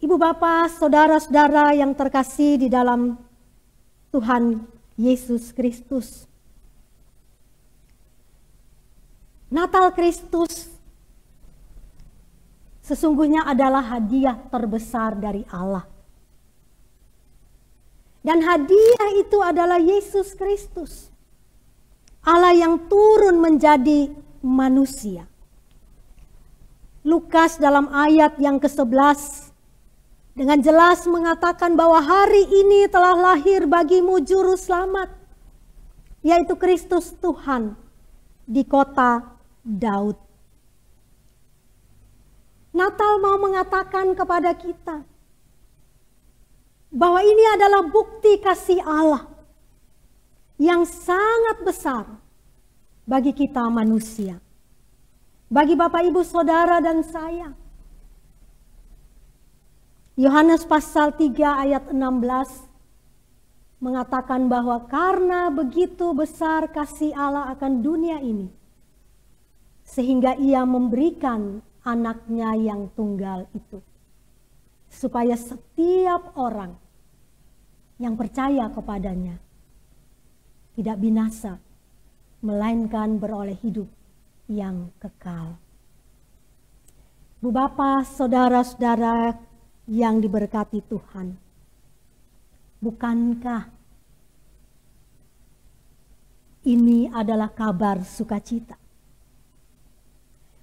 Ibu bapak, saudara-saudara yang terkasih di dalam Tuhan Yesus Kristus. Natal Kristus sesungguhnya adalah hadiah terbesar dari Allah. Dan hadiah itu adalah Yesus Kristus. Allah yang turun menjadi manusia. Lukas dalam ayat yang ke-11 dengan jelas mengatakan bahwa hari ini telah lahir bagimu juru selamat, yaitu Kristus Tuhan di kota Daud. Natal mau mengatakan kepada kita bahwa ini adalah bukti kasih Allah yang sangat besar bagi kita manusia. Bagi Bapak Ibu Saudara dan saya. Yohanes pasal 3 ayat 16 mengatakan bahwa karena begitu besar kasih Allah akan dunia ini, sehingga ia memberikan anaknya yang tunggal itu, supaya setiap orang yang percaya kepadanya tidak binasa, melainkan beroleh hidup yang kekal. Bu Bapa, saudara-saudara yang diberkati Tuhan, bukankah ini adalah kabar sukacita?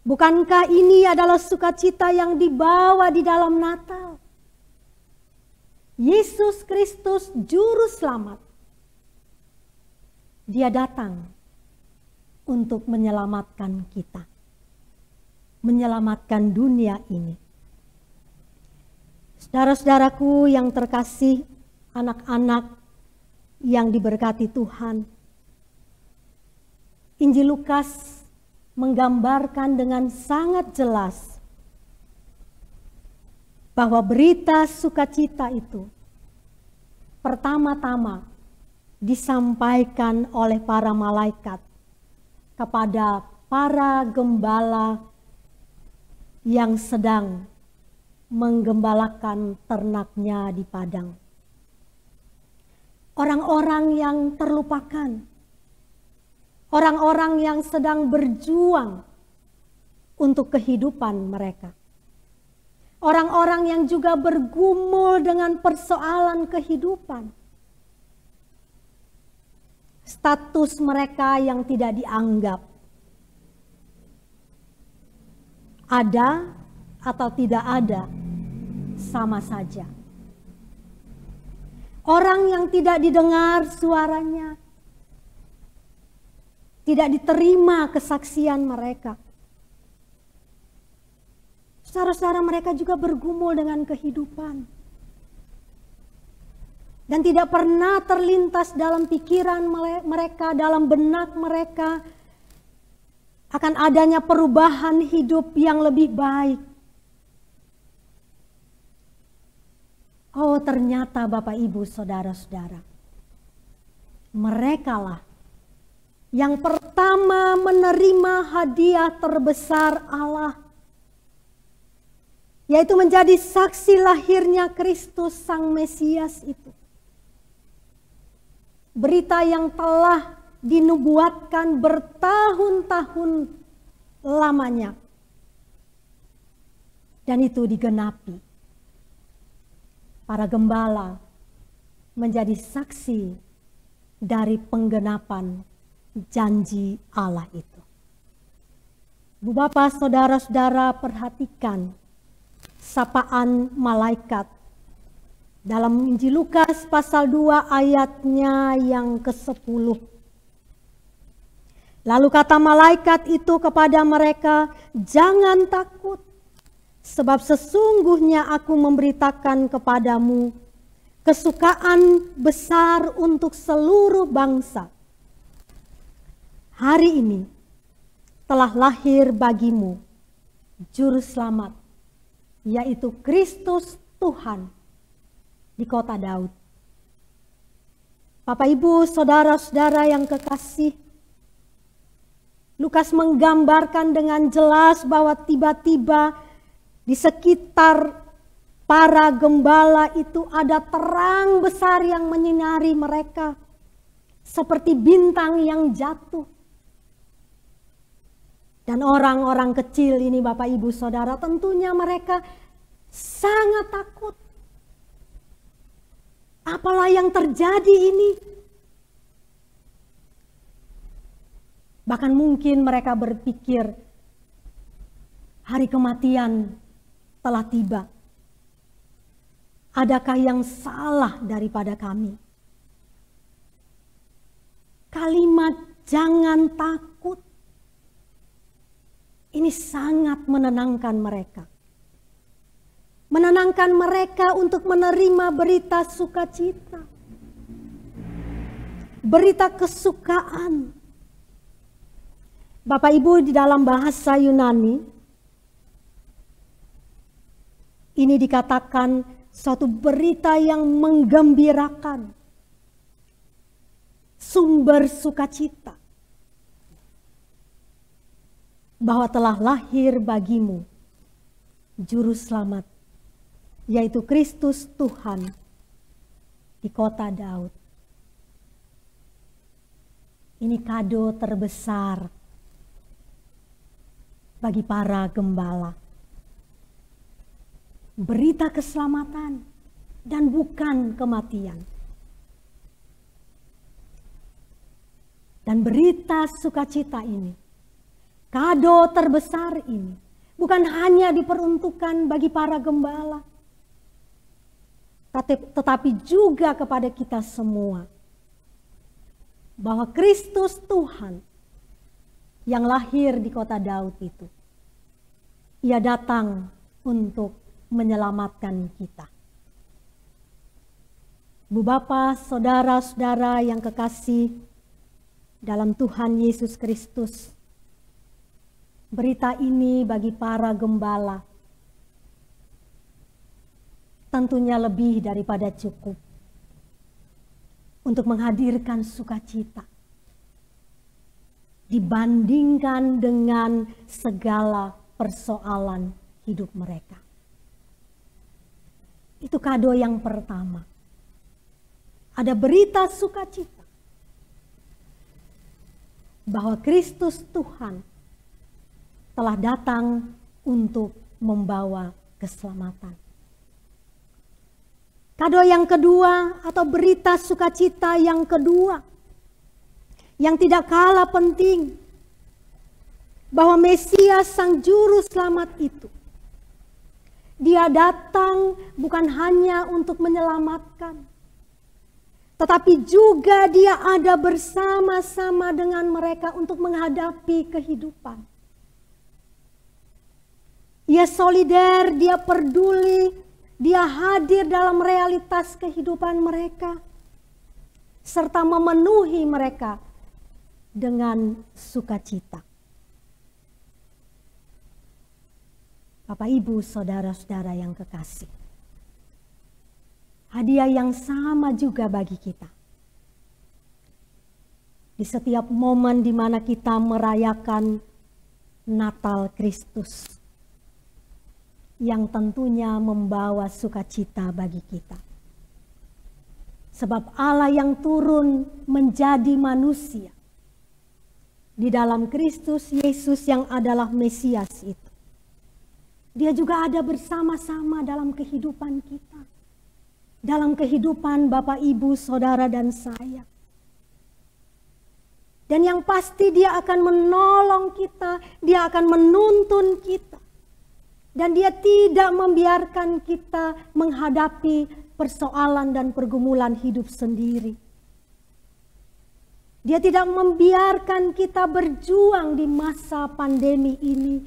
Bukankah ini adalah sukacita yang dibawa di dalam Natal? Yesus Kristus Juru Selamat, Dia datang untuk menyelamatkan kita, menyelamatkan dunia ini. Saudara-saudaraku yang terkasih, anak-anak yang diberkati Tuhan, Injil Lukas menggambarkan dengan sangat jelas bahwa berita sukacita itu pertama-tama disampaikan oleh para malaikat kepada para gembala yang sedang menggembalakan ternaknya di padang. Orang-orang yang terlupakan, orang-orang yang sedang berjuang untuk kehidupan mereka. Orang-orang yang juga bergumul dengan persoalan kehidupan. Status mereka yang tidak dianggap. Ada atau tidak ada, sama saja. Orang yang tidak didengar suaranya, tidak diterima kesaksian mereka. Saudara-saudara, mereka juga bergumul dengan kehidupan. Dan tidak pernah terlintas dalam pikiran mereka, dalam benak mereka, akan adanya perubahan hidup yang lebih baik. Oh, ternyata Bapak Ibu Saudara-saudara, merekalah yang pertama menerima hadiah terbesar Allah, yaitu menjadi saksi lahirnya Kristus Sang Mesias itu. Berita yang telah dinubuatkan bertahun-tahun lamanya. Dan itu digenapi. Para gembala menjadi saksi dari penggenapan janji Allah itu. Bu Bapak, saudara-saudara, perhatikan sapaan malaikat dalam Injil Lukas pasal 2 ayatnya yang ke-10. Lalu kata malaikat itu kepada mereka, "Jangan takut, sebab sesungguhnya aku memberitakan kepadamu kesukaan besar untuk seluruh bangsa. Hari ini telah lahir bagimu Juru Selamat, yaitu Kristus Tuhan di kota Daud." Bapak Ibu, saudara-saudara yang kekasih, Lukas menggambarkan dengan jelas bahwa tiba-tiba di sekitar para gembala itu ada terang besar yang menyinari mereka seperti bintang yang jatuh. Dan orang-orang kecil ini Bapak Ibu Saudara, tentunya mereka sangat takut. Apalah yang terjadi ini? Bahkan mungkin mereka berpikir hari kematian telah tiba. Adakah yang salah daripada kami? Kalimat jangan takut ini sangat menenangkan mereka. Menenangkan mereka untuk menerima berita sukacita. Berita kesukaan. Bapak Ibu, di dalam bahasa Yunani ini dikatakan suatu berita yang menggembirakan. Sumber sukacita. Bahwa telah lahir bagimu juru selamat, yaitu Kristus Tuhan di kota Daud. Ini kado terbesar bagi para gembala. Berita keselamatan dan bukan kematian. Dan berita sukacita ini, kado terbesar ini, bukan hanya diperuntukkan bagi para gembala, tetapi juga kepada kita semua. Bahwa Kristus Tuhan yang lahir di kota Daud itu, Ia datang untuk menyelamatkan kita. Bu Bapa, saudara-saudara yang kekasih dalam Tuhan Yesus Kristus, berita ini bagi para gembala tentunya lebih daripada cukup untuk menghadirkan sukacita dibandingkan dengan segala persoalan hidup mereka. Itu kado yang pertama. Ada berita sukacita bahwa Kristus Tuhan telah datang untuk membawa keselamatan. Kado yang kedua atau berita sukacita yang kedua yang tidak kalah penting, bahwa Mesias Sang Juru Selamat itu, Dia datang bukan hanya untuk menyelamatkan, tetapi juga Dia ada bersama-sama dengan mereka untuk menghadapi kehidupan. Ia solider, Dia peduli, Dia hadir dalam realitas kehidupan mereka, serta memenuhi mereka dengan sukacita. Bapak, Ibu, saudara-saudara yang kekasih, hadiah yang sama juga bagi kita. Di setiap momen di mana kita merayakan Natal Kristus, yang tentunya membawa sukacita bagi kita. Sebab Allah yang turun menjadi manusia di dalam Kristus Yesus yang adalah Mesias itu, Dia juga ada bersama-sama dalam kehidupan kita, dalam kehidupan Bapak, Ibu, Saudara, dan saya. Dan yang pasti Dia akan menolong kita, Dia akan menuntun kita. Dan Dia tidak membiarkan kita menghadapi persoalan dan pergumulan hidup sendiri. Dia tidak membiarkan kita berjuang di masa pandemi ini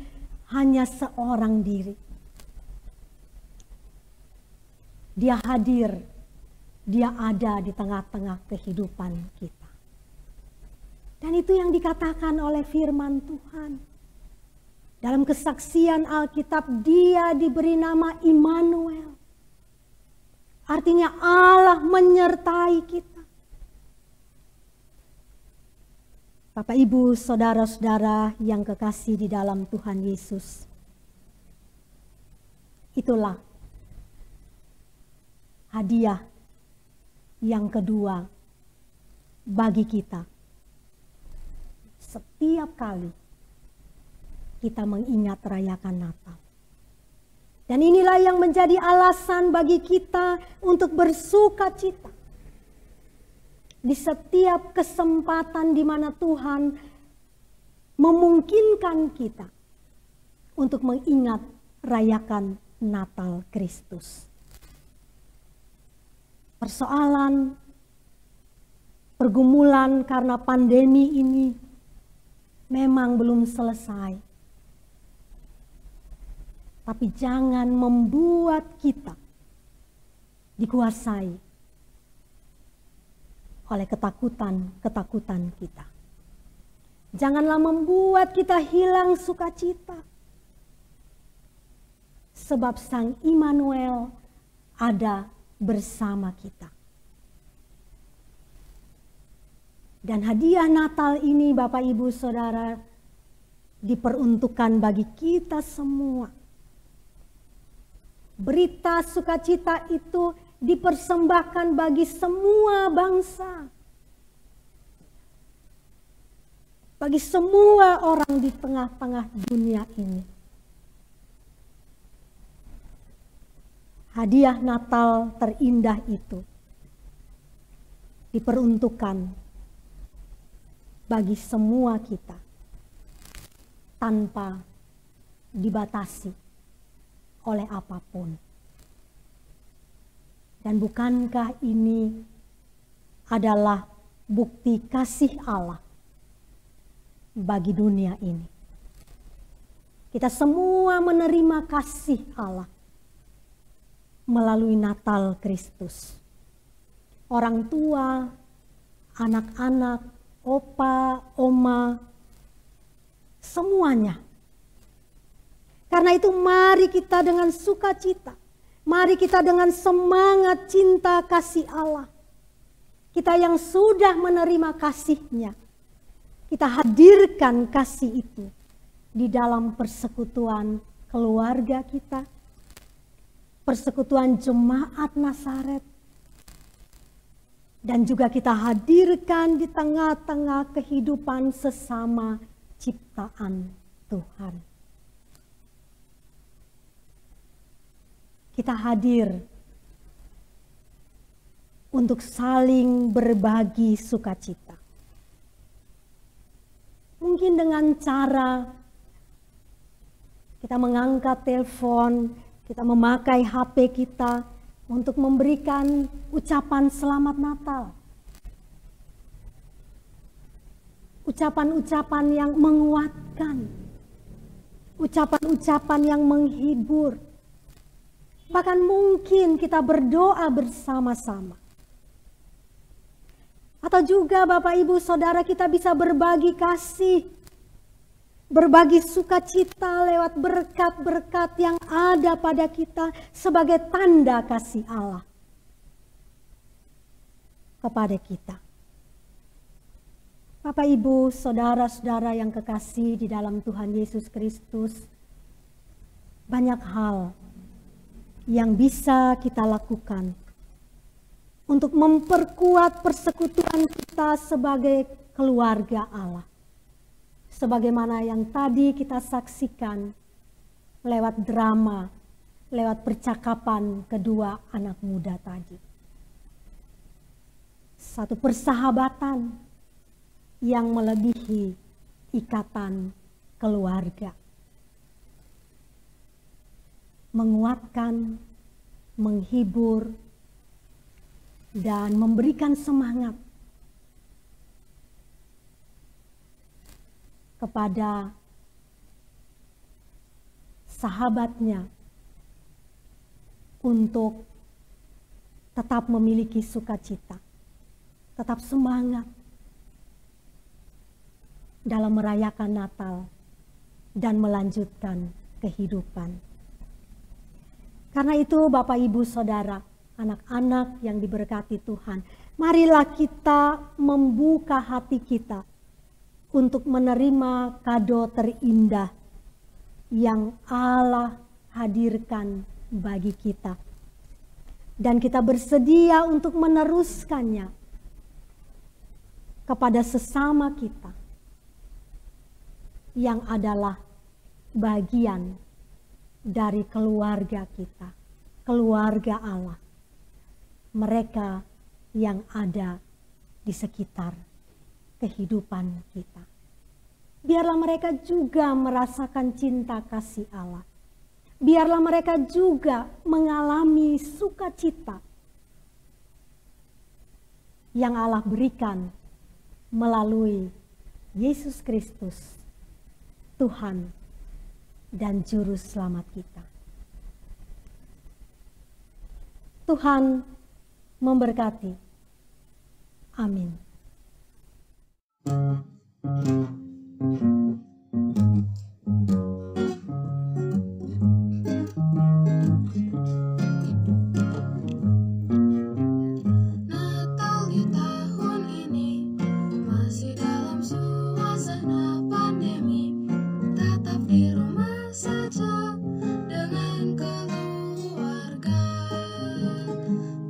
hanya seorang diri. Dia hadir, Dia ada di tengah-tengah kehidupan kita. Dan itu yang dikatakan oleh firman Tuhan. Dalam kesaksian Alkitab, Dia diberi nama Immanuel. Artinya Allah menyertai kita. Bapak, Ibu, saudara-saudara yang kekasih di dalam Tuhan Yesus, itulah hadiah yang kedua bagi kita. Setiap kali kita mengingat rayakan Natal. Dan inilah yang menjadi alasan bagi kita untuk bersuka cita. Di setiap kesempatan di mana Tuhan memungkinkan kita untuk mengingat rayakan Natal Kristus. Persoalan, pergumulan karena pandemi ini memang belum selesai. Tapi jangan membuat kita dikuasai oleh ketakutan kita. Janganlah membuat kita hilang sukacita. Sebab Sang Immanuel ada bersama kita. Dan hadiah Natal ini, Bapak, Ibu, Saudara, diperuntukkan bagi kita semua. Berita sukacita itu dipersembahkan bagi semua bangsa. Bagi semua orang di tengah-tengah dunia ini. Hadiah Natal terindah itu diperuntukkan bagi semua kita tanpa dibatasi oleh apapun. Dan bukankah ini adalah bukti kasih Allah bagi dunia ini? Kita semua menerima kasih Allah melalui Natal Kristus. Orang tua, anak-anak, opa, oma, semuanya. Karena itu mari kita dengan sukacita, mari kita dengan semangat cinta kasih Allah. Kita yang sudah menerima kasih-Nya, kita hadirkan kasih itu di dalam persekutuan keluarga kita, persekutuan jemaat Nazaret, dan juga kita hadirkan di tengah-tengah kehidupan sesama ciptaan Tuhan. Kita hadir untuk saling berbagi sukacita. Mungkin dengan cara kita mengangkat telepon, kita memakai HP kita untuk memberikan ucapan selamat Natal. Ucapan-ucapan yang menguatkan, ucapan-ucapan yang menghibur. Bahkan mungkin kita berdoa bersama-sama. Atau juga Bapak, Ibu, Saudara, kita bisa berbagi kasih, berbagi sukacita lewat berkat-berkat yang ada pada kita sebagai tanda kasih Allah kepada kita. Bapak, Ibu, Saudara-saudara yang kekasih di dalam Tuhan Yesus Kristus, banyak hal yang bisa kita lakukan untuk memperkuat persekutuan kita sebagai keluarga Allah. Sebagaimana yang tadi kita saksikan lewat drama, lewat percakapan kedua anak muda tadi. Satu persahabatan yang melebihi ikatan keluarga. Menguatkan, menghibur, dan memberikan semangat kepada sahabatnya untuk tetap memiliki sukacita, tetap semangat dalam merayakan Natal dan melanjutkan kehidupan. Karena itu Bapak, Ibu, Saudara, anak-anak yang diberkati Tuhan, marilah kita membuka hati kita untuk menerima kado terindah yang Allah hadirkan bagi kita. Dan kita bersedia untuk meneruskannya kepada sesama kita yang adalah bagian dari keluarga kita, keluarga Allah. Mereka yang ada di sekitar kehidupan kita. Biarlah mereka juga merasakan cinta kasih Allah. Biarlah mereka juga mengalami sukacita yang Allah berikan melalui Yesus Kristus, Tuhan dan Juru Selamat kita. Tuhan memberkati. Amin. Natal di tahun ini masih dalam suasana pandemi, tetap di rumah saja dengan keluarga.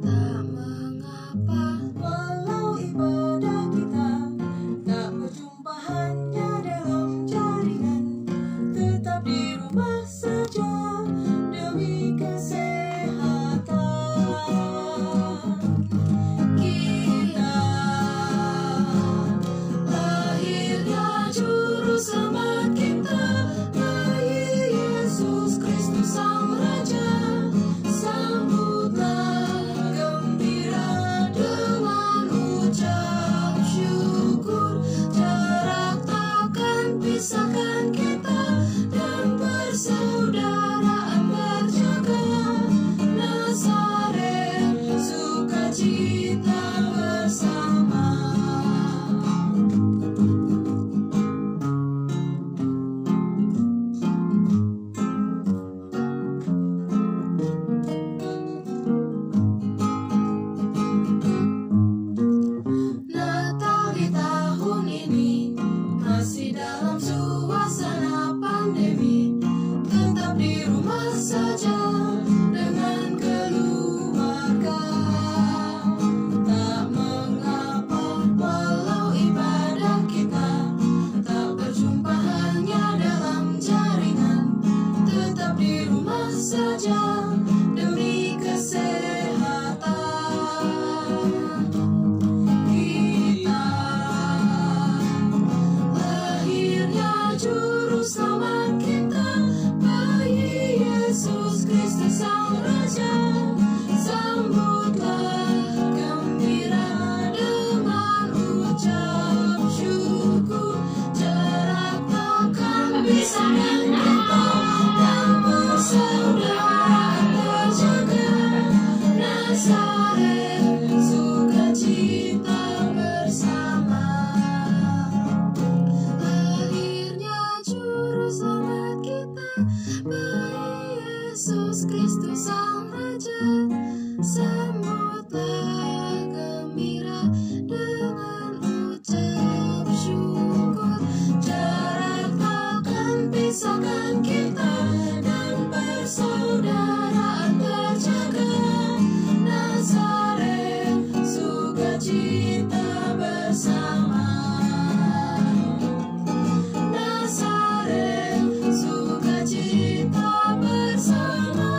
Tak mengapa walau ibadah kita tak berjumpa hanya dalam jaringan, tetap di rumah saja demi kesehatan. Kita lahirnya Juru Selamat kita, bayi Yesus Kristus Sang Raja. Sambutlah gembira dengan ucap syukur. Jarak takkan pisahkan kita dan persaudaraan berjaga. Nazaret sukacita bersama. Natal di tahun ini masih dalam suasana pandemi, tetap di rumah saja dengan keluarga. Tak mengapa walau ibadah kita tak berjumpa hanya dalam jaringan, tetap di rumah saja demi kesehatan. Kita lahirnya Juru Selamat kita, bayi Yesus Kristus Sang Raja. Sambutlah gembira dengan ucap syukur. Jarak takkan pisahkan kita dan persaudaraan terjaga. Nazaret sukacita bersama. Lahirnya Juru Selamat kita, bayi Yesus Kristus Sang Raja. Sambutlah gembira dengan ucap syukur. Jarak takkan pisahkan kita dan persaudaraan terjaga. Nazaret sukacita bersama. Nazaret sukacita bersama.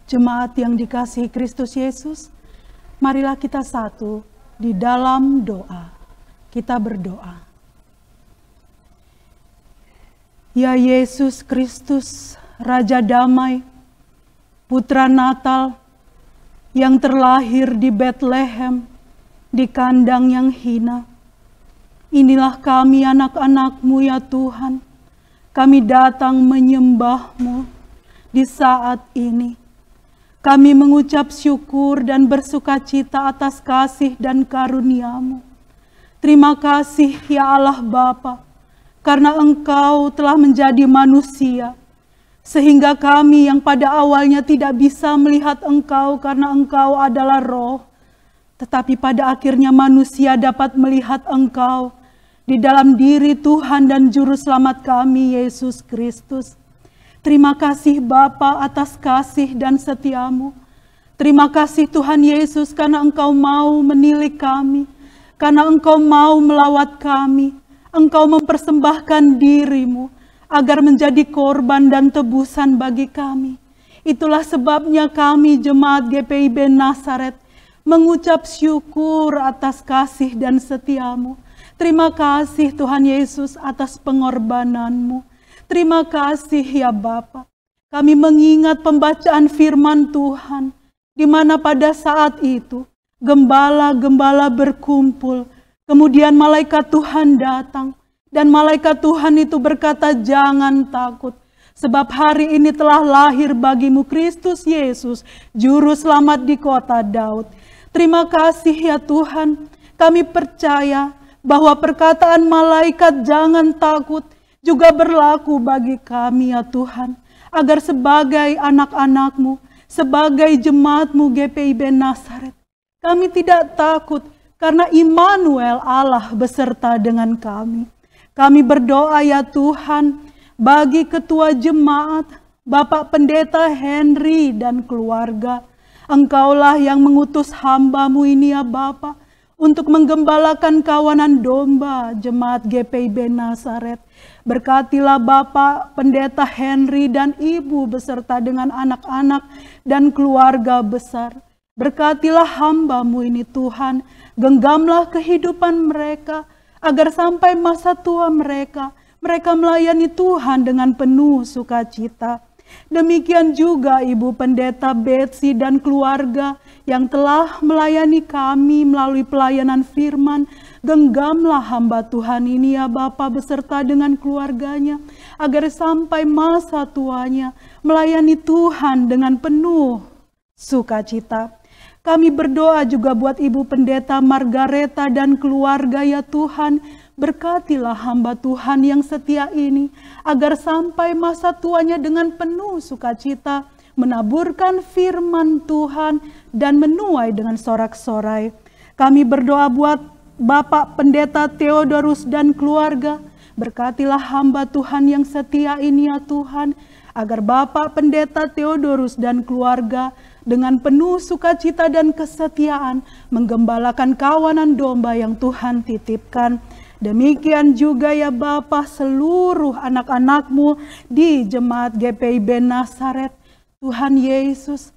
Jemaat yang dikasihi Kristus Yesus, marilah kita satu di dalam doa. Kita berdoa. Ya Yesus Kristus, Raja Damai, Putra Natal yang terlahir di Bethlehem, di kandang yang hina. Inilah kami anak-anak-Mu ya Tuhan. Kami datang menyembah-Mu di saat ini. Kami mengucap syukur dan bersukacita atas kasih dan karunia-Mu. Terima kasih ya Allah Bapa, karena Engkau telah menjadi manusia, sehingga kami yang pada awalnya tidak bisa melihat Engkau karena Engkau adalah roh, tetapi pada akhirnya manusia dapat melihat Engkau di dalam diri Tuhan dan Juru Selamat kami, Yesus Kristus. Terima kasih Bapa atas kasih dan setiamu. Terima kasih Tuhan Yesus karena Engkau mau menilik kami, karena Engkau mau melawat kami. Engkau mempersembahkan dirimu agar menjadi korban dan tebusan bagi kami. Itulah sebabnya kami jemaat GPIB Nazaret mengucap syukur atas kasih dan setiamu. Terima kasih Tuhan Yesus atas pengorbananmu. Terima kasih ya Bapa. Kami mengingat pembacaan firman Tuhan, di mana pada saat itu gembala-gembala berkumpul, kemudian malaikat Tuhan datang, dan malaikat Tuhan itu berkata, jangan takut, sebab hari ini telah lahir bagimu Kristus Yesus, Juru Selamat di kota Daud. Terima kasih ya Tuhan, kami percaya bahwa perkataan malaikat jangan takut juga berlaku bagi kami ya Tuhan, agar sebagai anak-anak-Mu, sebagai jemaat-Mu GPIB Nazaret, kami tidak takut karena Immanuel Allah beserta dengan kami. Kami berdoa ya Tuhan bagi ketua jemaat, Bapak Pendeta Henry dan keluarga. Engkaulah yang mengutus hamba-Mu ini ya Bapak untuk menggembalakan kawanan domba jemaat GPIB Nazaret. Berkatilah Bapak Pendeta Henry dan Ibu beserta dengan anak-anak dan keluarga besar. Berkatilah hamba-Mu ini Tuhan, genggamlah kehidupan mereka, agar sampai masa tua mereka melayani Tuhan dengan penuh sukacita. Demikian juga Ibu Pendeta Betsy dan keluarga yang telah melayani kami melalui pelayanan firman. Genggamlah hamba Tuhan ini ya Bapa beserta dengan keluarganya, agar sampai masa tuanya melayani Tuhan dengan penuh sukacita. Kami berdoa juga buat Ibu Pendeta Margareta dan keluarga ya Tuhan. Berkatilah hamba Tuhan yang setia ini, agar sampai masa tuanya dengan penuh sukacita menaburkan firman Tuhan dan menuai dengan sorak-sorai. Kami berdoa buat Bapak Pendeta Theodorus dan keluarga. Berkatilah hamba Tuhan yang setia ini ya Tuhan, agar Bapak Pendeta Theodorus dan keluarga dengan penuh sukacita dan kesetiaan menggembalakan kawanan domba yang Tuhan titipkan. Demikian juga ya Bapa seluruh anak-anak-Mu di jemaat GPIB Nazaret. Tuhan Yesus,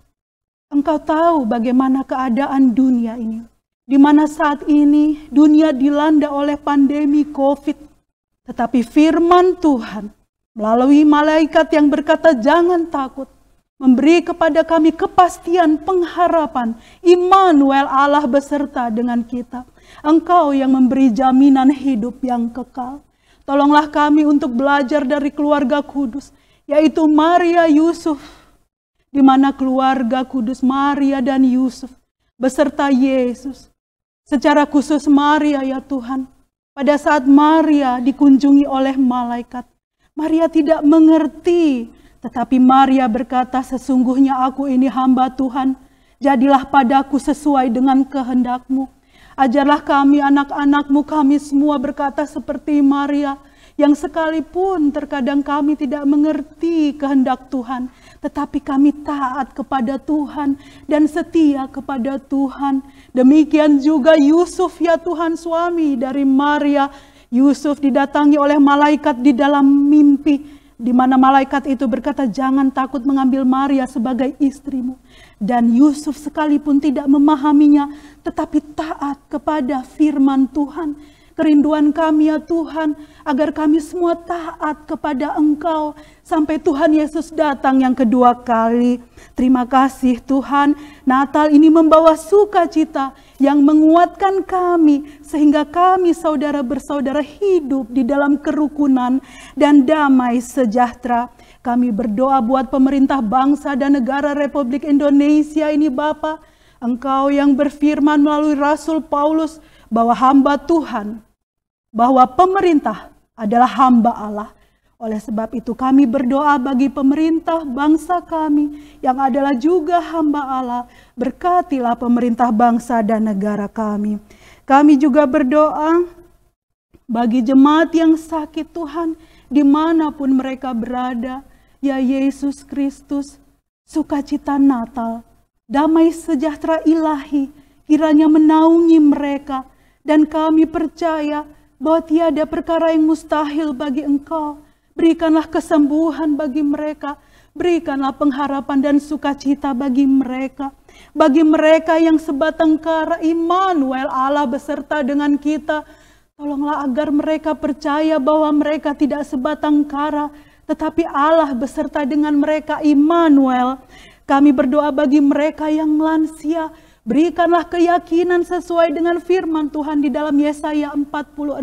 Engkau tahu bagaimana keadaan dunia ini, di mana saat ini dunia dilanda oleh pandemi COVID. Tetapi firman Tuhan melalui malaikat yang berkata jangan takut, memberi kepada kami kepastian pengharapan. Immanuel Allah beserta dengan kita. Engkau yang memberi jaminan hidup yang kekal. Tolonglah kami untuk belajar dari keluarga kudus, yaitu Maria Yusuf, di mana keluarga kudus Maria dan Yusuf beserta Yesus. Secara khusus Maria ya Tuhan, pada saat Maria dikunjungi oleh malaikat, Maria tidak mengerti. Tetapi Maria berkata, sesungguhnya aku ini hamba Tuhan, jadilah padaku sesuai dengan kehendak-Mu. Ajarlah kami anak-anak-Mu, kami semua berkata seperti Maria, yang sekalipun terkadang kami tidak mengerti kehendak Tuhan, tetapi kami taat kepada Tuhan dan setia kepada Tuhan. Demikian juga Yusuf ya Tuhan, suami dari Maria. Yusuf didatangi oleh malaikat di dalam mimpi, di mana malaikat itu berkata, jangan takut mengambil Maria sebagai istrimu. Dan Yusuf sekalipun tidak memahaminya, tetapi taat kepada firman Tuhan. Kerinduan kami ya Tuhan, agar kami semua taat kepada Engkau, sampai Tuhan Yesus datang yang kedua kali. Terima kasih Tuhan, Natal ini membawa sukacita yang menguatkan kami, sehingga kami saudara bersaudara hidup di dalam kerukunan dan damai sejahtera. Kami berdoa buat pemerintah bangsa dan negara Republik Indonesia ini Bapa. Engkau yang berfirman melalui Rasul Paulus bahwa hamba Tuhan, bahwa pemerintah adalah hamba Allah. Oleh sebab itu kami berdoa bagi pemerintah bangsa kami yang adalah juga hamba Allah. Berkatilah pemerintah bangsa dan negara kami. Kami juga berdoa bagi jemaat yang sakit Tuhan dimanapun mereka berada. Ya Yesus Kristus, sukacita Natal, damai sejahtera ilahi kiranya menaungi mereka. Dan kami percaya bahwa tiada perkara yang mustahil bagi Engkau. Berikanlah kesembuhan bagi mereka. Berikanlah pengharapan dan sukacita bagi mereka. Bagi mereka yang sebatang kara, Immanuel, Allah beserta dengan kita. Tolonglah agar mereka percaya bahwa mereka tidak sebatang kara, tetapi Allah beserta dengan mereka, Immanuel. Kami berdoa bagi mereka yang lansia. Berikanlah keyakinan sesuai dengan firman Tuhan di dalam Yesaya 46.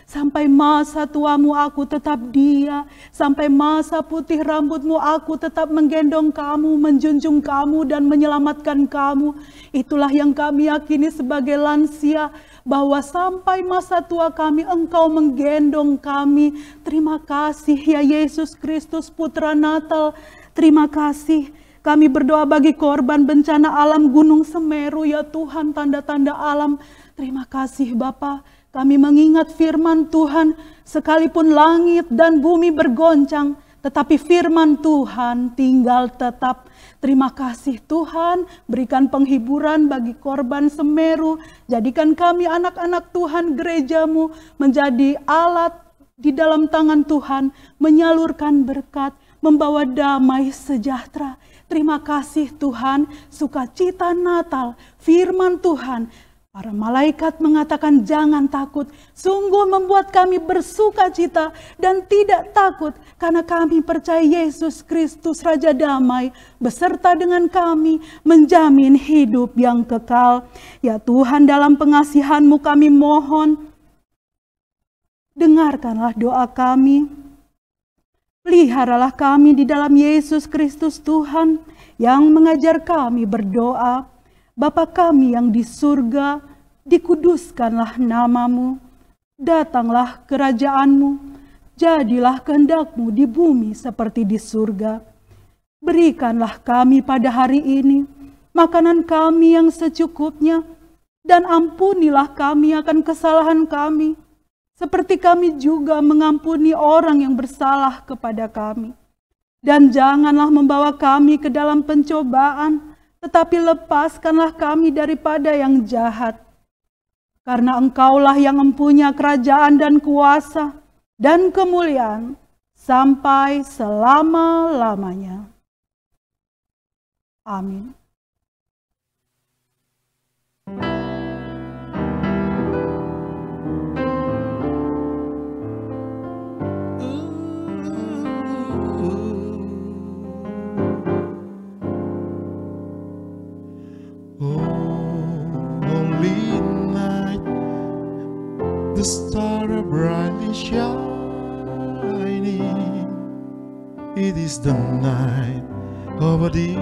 Sampai masa tuamu aku tetap dia. Sampai masa putih rambutmu aku tetap menggendong kamu, menjunjung kamu dan menyelamatkan kamu. Itulah yang kami yakini sebagai lansia. Bahwa sampai masa tua kami Engkau menggendong kami. Terima kasih ya Yesus Kristus Putra Natal. Terima kasih. Kami berdoa bagi korban bencana alam Gunung Semeru ya Tuhan, tanda-tanda alam. Terima kasih Bapa. Kami mengingat firman Tuhan, sekalipun langit dan bumi bergoncang, tetapi firman Tuhan tinggal tetap. Terima kasih Tuhan, berikan penghiburan bagi korban Semeru. Jadikan kami anak-anak Tuhan, gerejamu menjadi alat di dalam tangan Tuhan, menyalurkan berkat, membawa damai sejahtera. Terima kasih Tuhan, sukacita Natal, firman Tuhan. Para malaikat mengatakan jangan takut, sungguh membuat kami bersukacita dan tidak takut. Karena kami percaya Yesus Kristus Raja Damai beserta dengan kami menjamin hidup yang kekal. Ya Tuhan, dalam pengasihan-Mu kami mohon, dengarkanlah doa kami. Peliharalah kami di dalam Yesus Kristus Tuhan yang mengajar kami berdoa. Bapa kami yang di surga, dikuduskanlah nama-Mu. Datanglah kerajaan-Mu, jadilah kehendak-Mu di bumi seperti di surga. Berikanlah kami pada hari ini makanan kami yang secukupnya, dan ampunilah kami akan kesalahan kami, seperti kami juga mengampuni orang yang bersalah kepada kami. Dan janganlah membawa kami ke dalam pencobaan, tetapi lepaskanlah kami daripada yang jahat. Karena Engkaulah yang mempunyai kerajaan dan kuasa dan kemuliaan sampai selama-lamanya. Amin. The star brightly shining. It is the night of a dear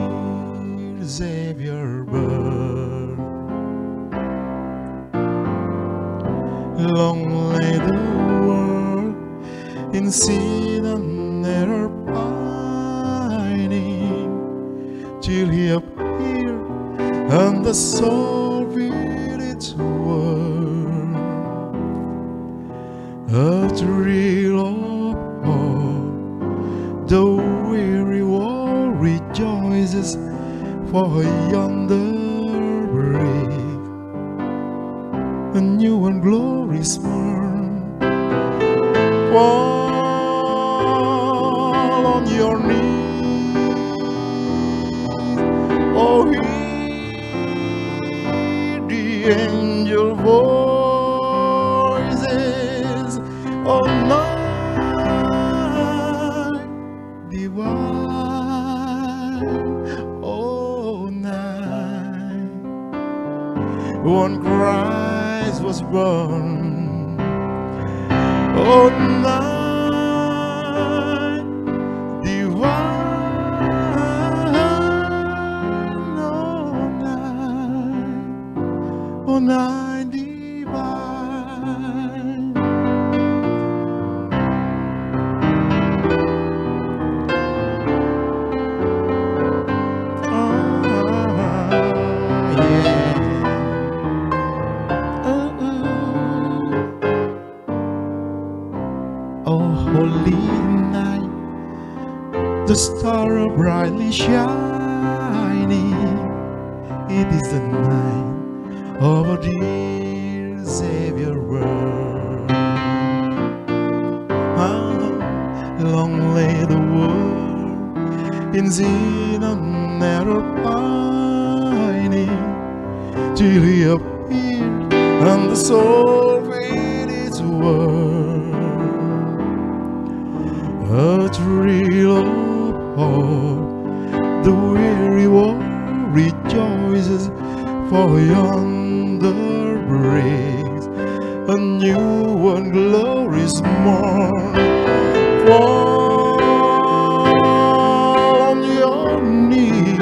Savior birth. Long lay the world in sin and error pining, till He appeared and the soul filled its world. A thrill of hope, the weary world rejoices, for yonder break a new and glorious morn. Fall on your knees, oh heed the angel voice. Oh night divine, oh night when Christ was born. Oh night divine, oh night divine. holy night, the stars are brightly shining. It is the night of our dear Savior world. Long lay the world in sin and error pining, till He appeared and the soul made its world. A thrill of hope, the weary world rejoices, for yonder breaks a new and glorious morn. Fall on your knees,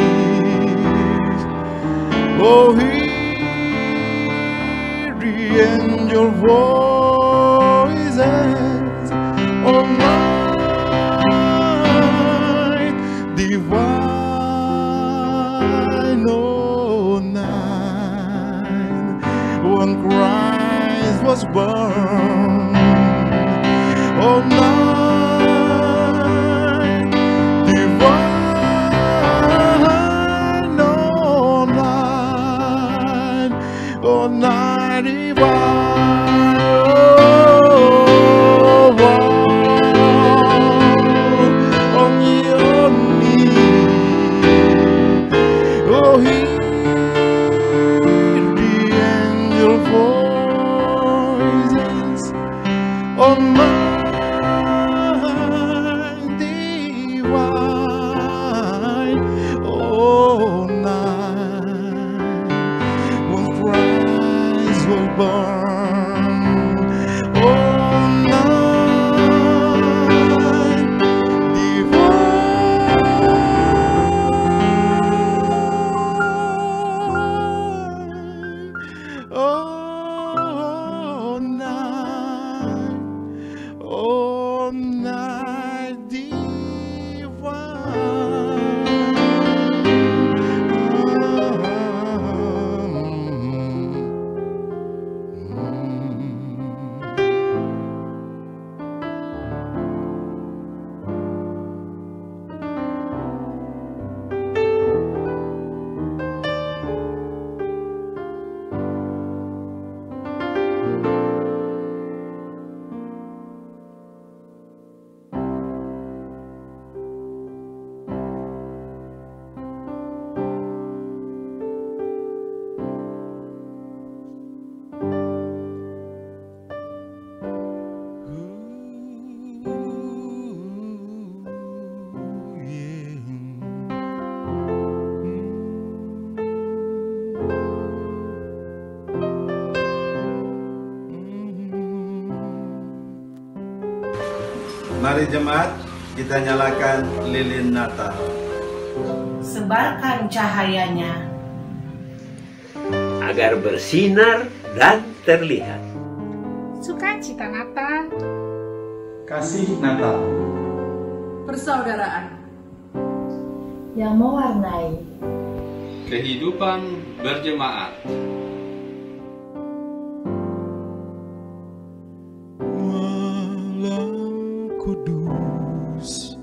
oh, hear the angel voices all night divine, oh, night when Christ was born, oh, night divine, oh, night, oh, night divine, oh, fall on your knees, oh, hear the angel voices on mine divine, oh, night when Christ was born, oh, night divine, oh, night, oh, night Mari jemaat, kita nyalakan lilin Natal. Sebarkan cahayanya agar bersinar dan terlihat. Sukacita Natal, Kasih Natal. Persaudaraan yang mewarnai kehidupan berjemaat. Kudus,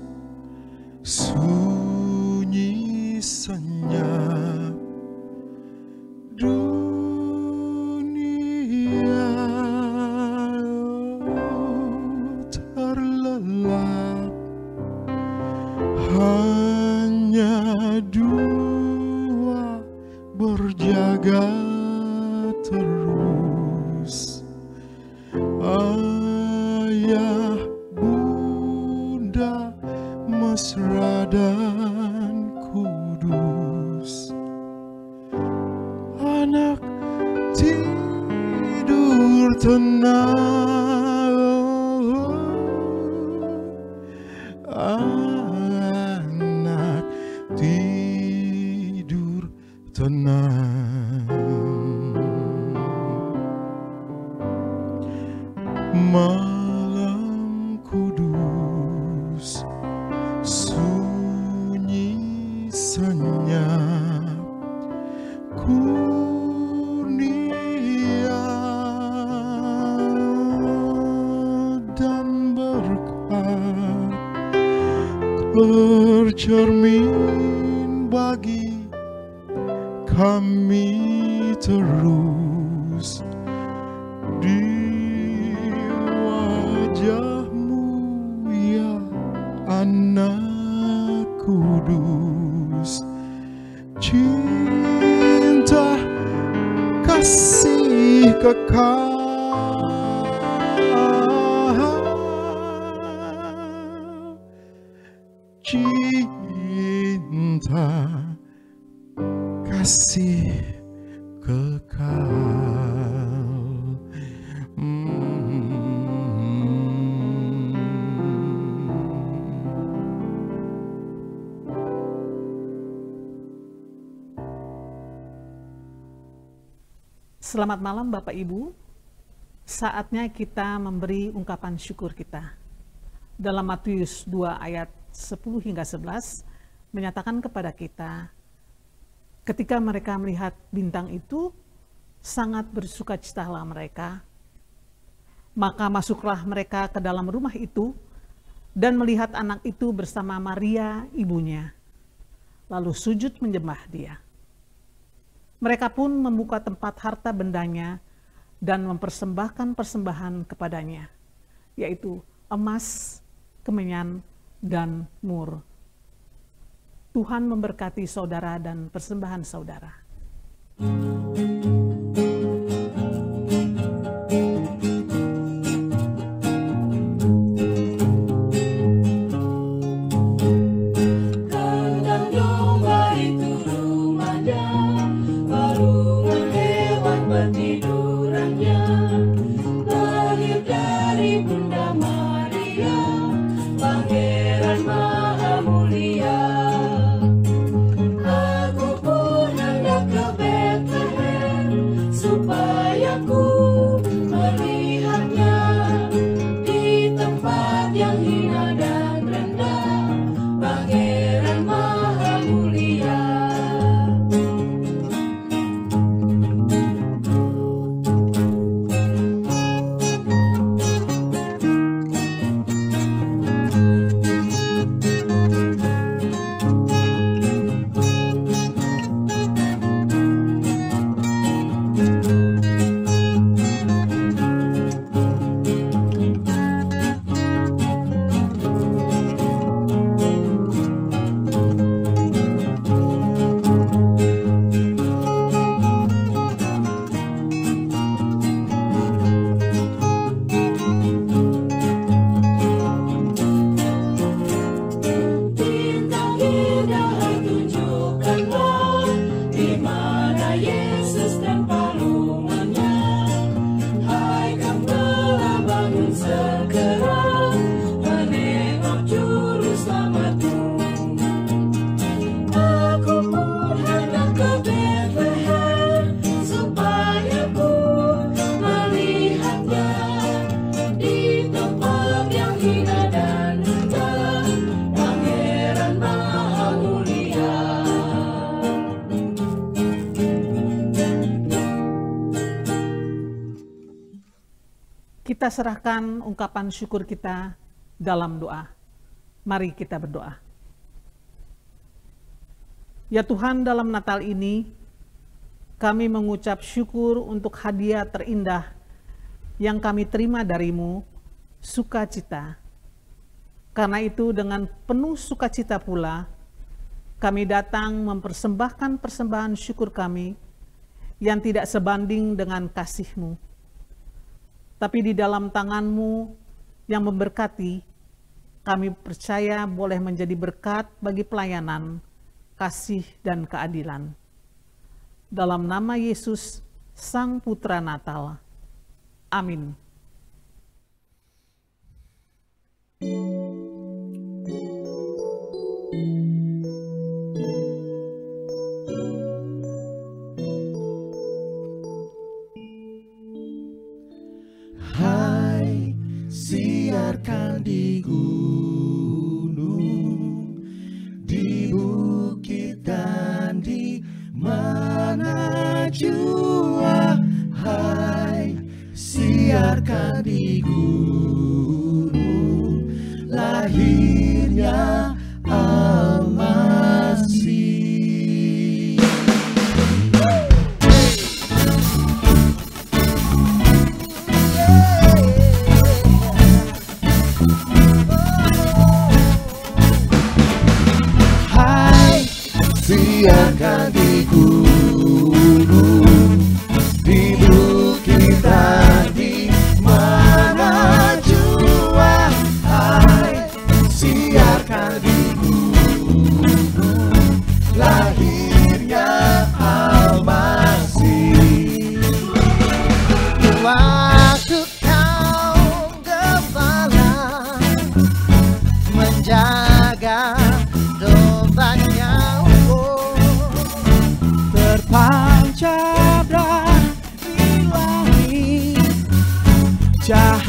sunyi senyap dunia terlelap, hanya dua berjaga terus, ayah bunda mesra dan kudus, anak tidur tenang, anak tidur tenang. Malam kudus, sunyi senyap, kurnia dan berkah, bercermin bagi kami terus di wajah-Mu ya Anak Kudus. Cinta kasih kekal, cinta kasih kekal. Selamat malam Bapak Ibu. Saatnya kita memberi ungkapan syukur kita. Dalam Matius 2 ayat 10 hingga 11 menyatakan kepada kita, ketika mereka melihat bintang itu, sangat bersukacitalah mereka. Maka masuklah mereka ke dalam rumah itu dan melihat anak itu bersama Maria ibunya, lalu sujud menyembah dia. Mereka pun membuka tempat harta bendanya dan mempersembahkan persembahan kepadanya, yaitu emas, kemenyan, dan mur. Tuhan memberkati saudara dan persembahan saudara. Kita serahkan ungkapan syukur kita dalam doa. Mari kita berdoa. Ya Tuhan, dalam Natal ini kami mengucap syukur untuk hadiah terindah yang kami terima dari-Mu, sukacita. Karena itu dengan penuh sukacita pula kami datang mempersembahkan persembahan syukur kami yang tidak sebanding dengan kasih-Mu. Tapi di dalam tangan-Mu yang memberkati, kami percaya boleh menjadi berkat bagi pelayanan, kasih, dan keadilan. Dalam nama Yesus, Sang Putra Natal. Amin. Hai, siarkan di gunung, di bukit dan di mana jua. Hai, siarkan di gunung, lahirnya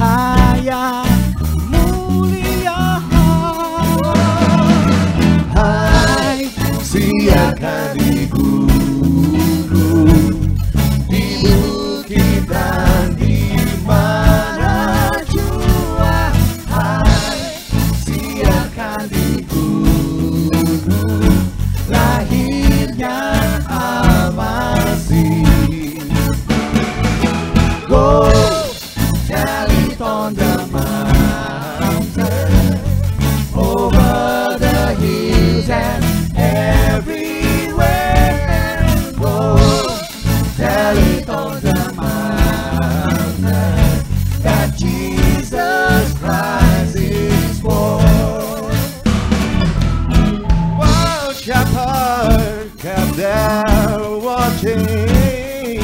cahaya mulia. Hai, siarkan di gunung, di bukit dan di mana jua. Hai, siarkan di gunung, lahirnya Al-Masih. Go, tell it on the mountain, over the hills and everywhere. Go, tell it on the mountain that Jesus Christ is born. While shepherds kept there watching,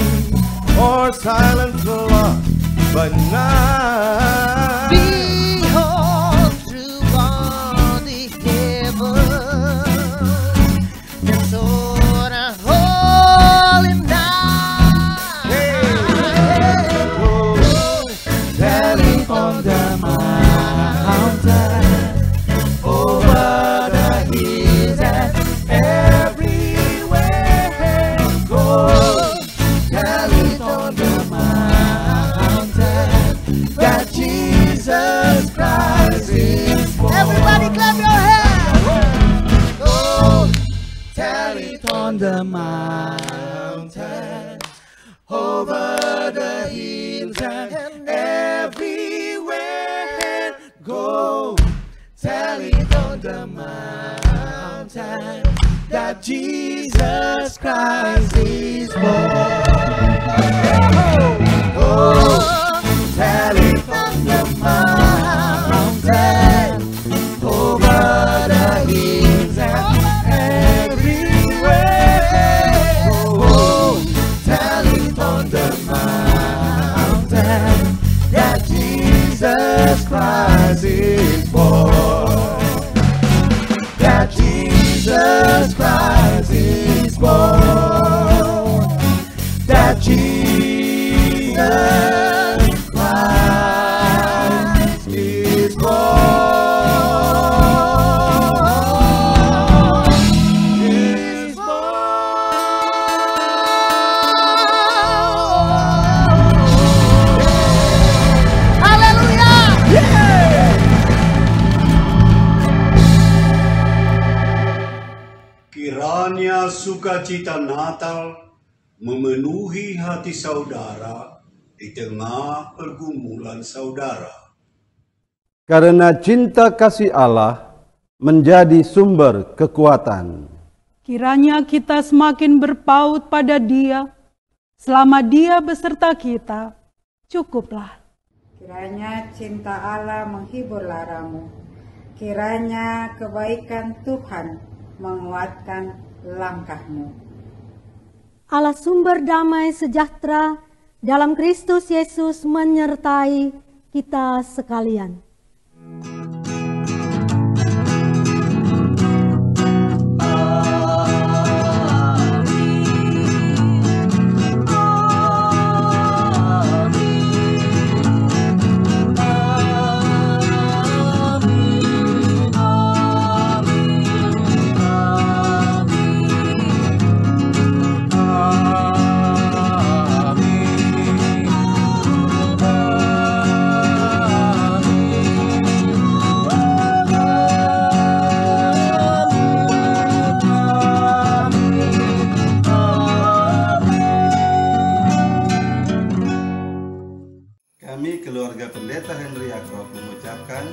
or silent flock by night. Behold, through all the heaven, there soared a holy night. Oh, tell it on the mountain, over the hills and everywhere. Go, tell it on the mountain that Jesus Christ is born. Everybody clap your hands. Go, tell it on the mountain, over the hills and everywhere. Go, tell it on the mountain that Jesus Christ is born. Oh, tell it on the mountain, over the hills and everywhere. Oh, tell it on the mountain that Jesus Christ is born. That Jesus Christ is born. That Jesus Christ is born. Is born. Hallelujah! Yeah! Kiranya sukacita Natal memenuhi hati saudara di tengah pergumulan saudara. Karena cinta kasih Allah menjadi sumber kekuatan. Kiranya kita semakin berpaut pada Dia, selama Dia beserta kita, cukuplah. Kiranya cinta Allah menghibur laramu. Kiranya kebaikan Tuhan menguatkan langkahmu. Allah sumber damai sejahtera dalam Kristus Yesus menyertai kita sekalian. Kami keluarga Pendeta Henry Yaakob mengucapkan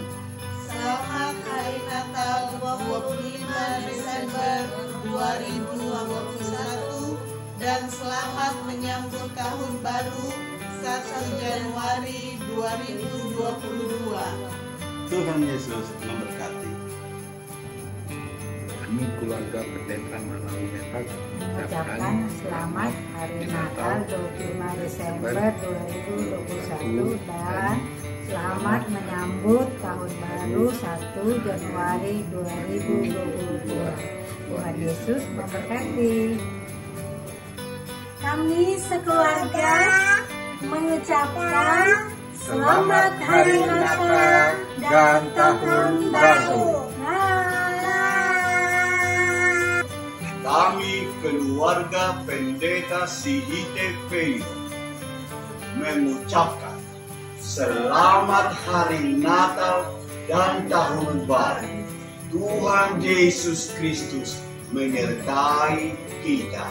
Selamat Hari Natal 25 Desember 2021 dan selamat menyambut Tahun Baru 1 Januari 2022. Tuhan Yesus memberkati. Kami keluarga Pendeta Malawi Mepak Ucapkan selamat Hari Natal 25 Desember 2021 dan selamat menyambut Tahun Baru 1 Januari 2022. Tuhan Yesus memberkati. Kami sekeluarga mengucapkan Selamat Hari Natal dan Tahun Baru. Kami keluarga Pendeta Sihite Peno mengucapkan Selamat Hari Natal dan Tahun Baru. Tuhan Yesus Kristus menyertai kita.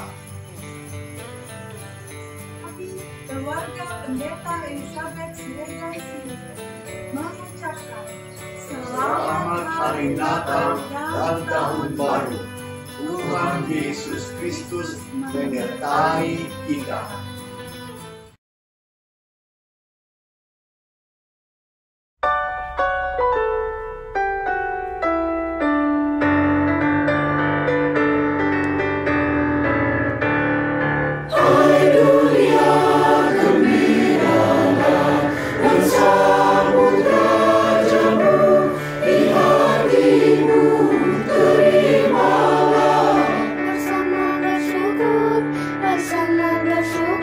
Keluarga Pendeta Elizabeth Siregar mengucapkan Selamat Hari Natal dan Tahun Baru. Tuhan Yesus Kristus menyertai kita. Bersama bersyukur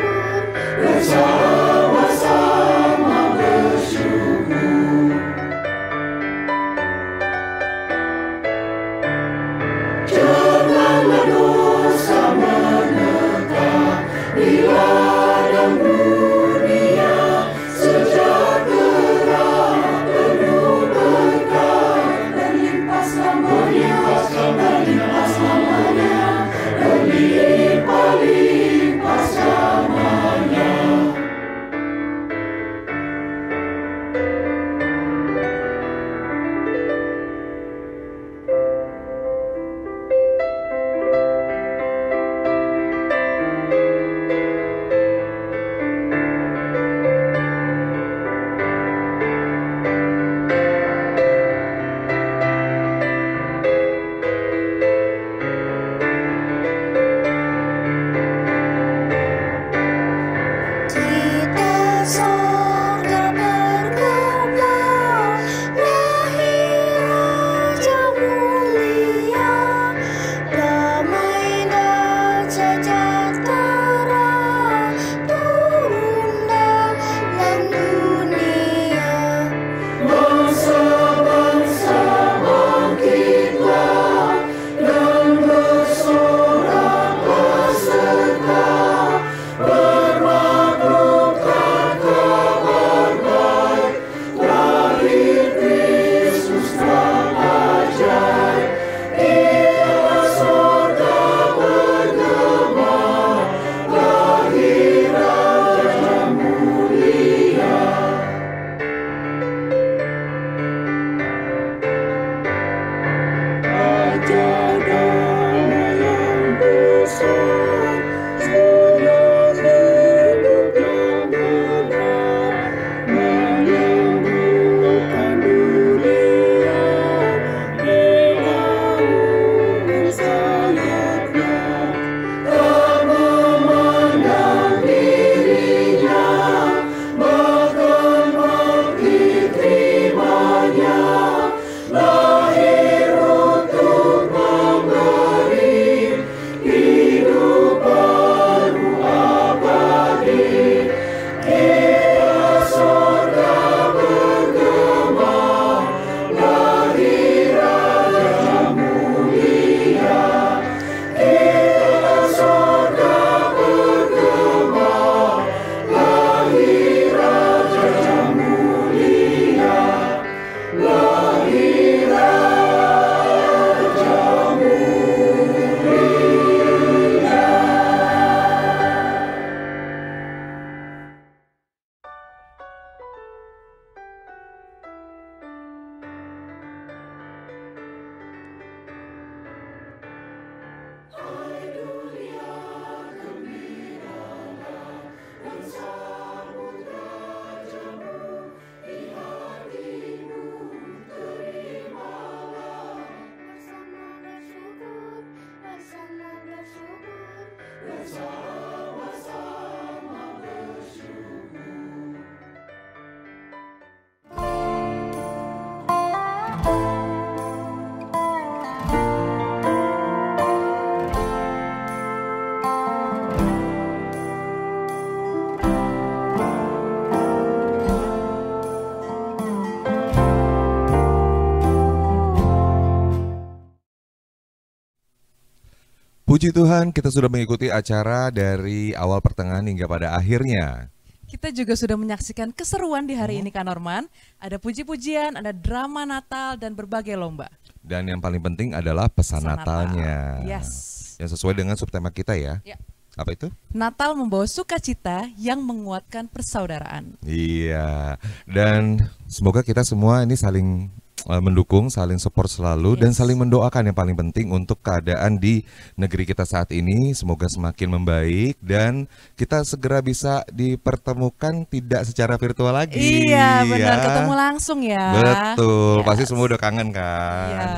Puji Tuhan, kita sudah mengikuti acara dari awal pertengahan hingga pada akhirnya. Kita juga sudah menyaksikan keseruan di hari ini, Kak Norman. Ada puji-pujian, ada drama Natal, dan berbagai lomba. Dan yang paling penting adalah pesan Natalnya. Yes. Yang sesuai dengan subtema kita ya. Ya. Apa itu? Natal membawa sukacita yang menguatkan persaudaraan. Iya. Dan semoga kita semua ini saling mendukung, saling support selalu, dan saling mendoakan yang paling penting untuk keadaan di negeri kita saat ini. Semoga semakin membaik dan kita segera bisa dipertemukan tidak secara virtual lagi. Iya, benar, ketemu langsung ya. Betul, pasti semua udah kangen kan. Iya.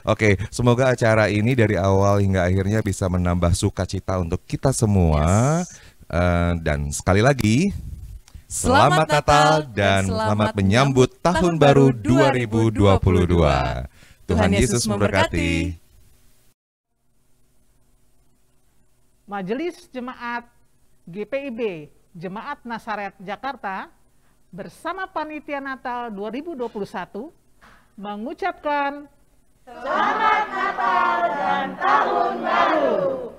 Oke, semoga acara ini dari awal hingga akhirnya bisa menambah sukacita untuk kita semua. Dan sekali lagi, Selamat Natal dan selamat menyambut Tahun Baru 2022. Tuhan Yesus memberkati. Majelis Jemaat GPIB Jemaat Nasaret Jakarta bersama Panitia Natal 2021 mengucapkan Selamat Natal dan Tahun Baru.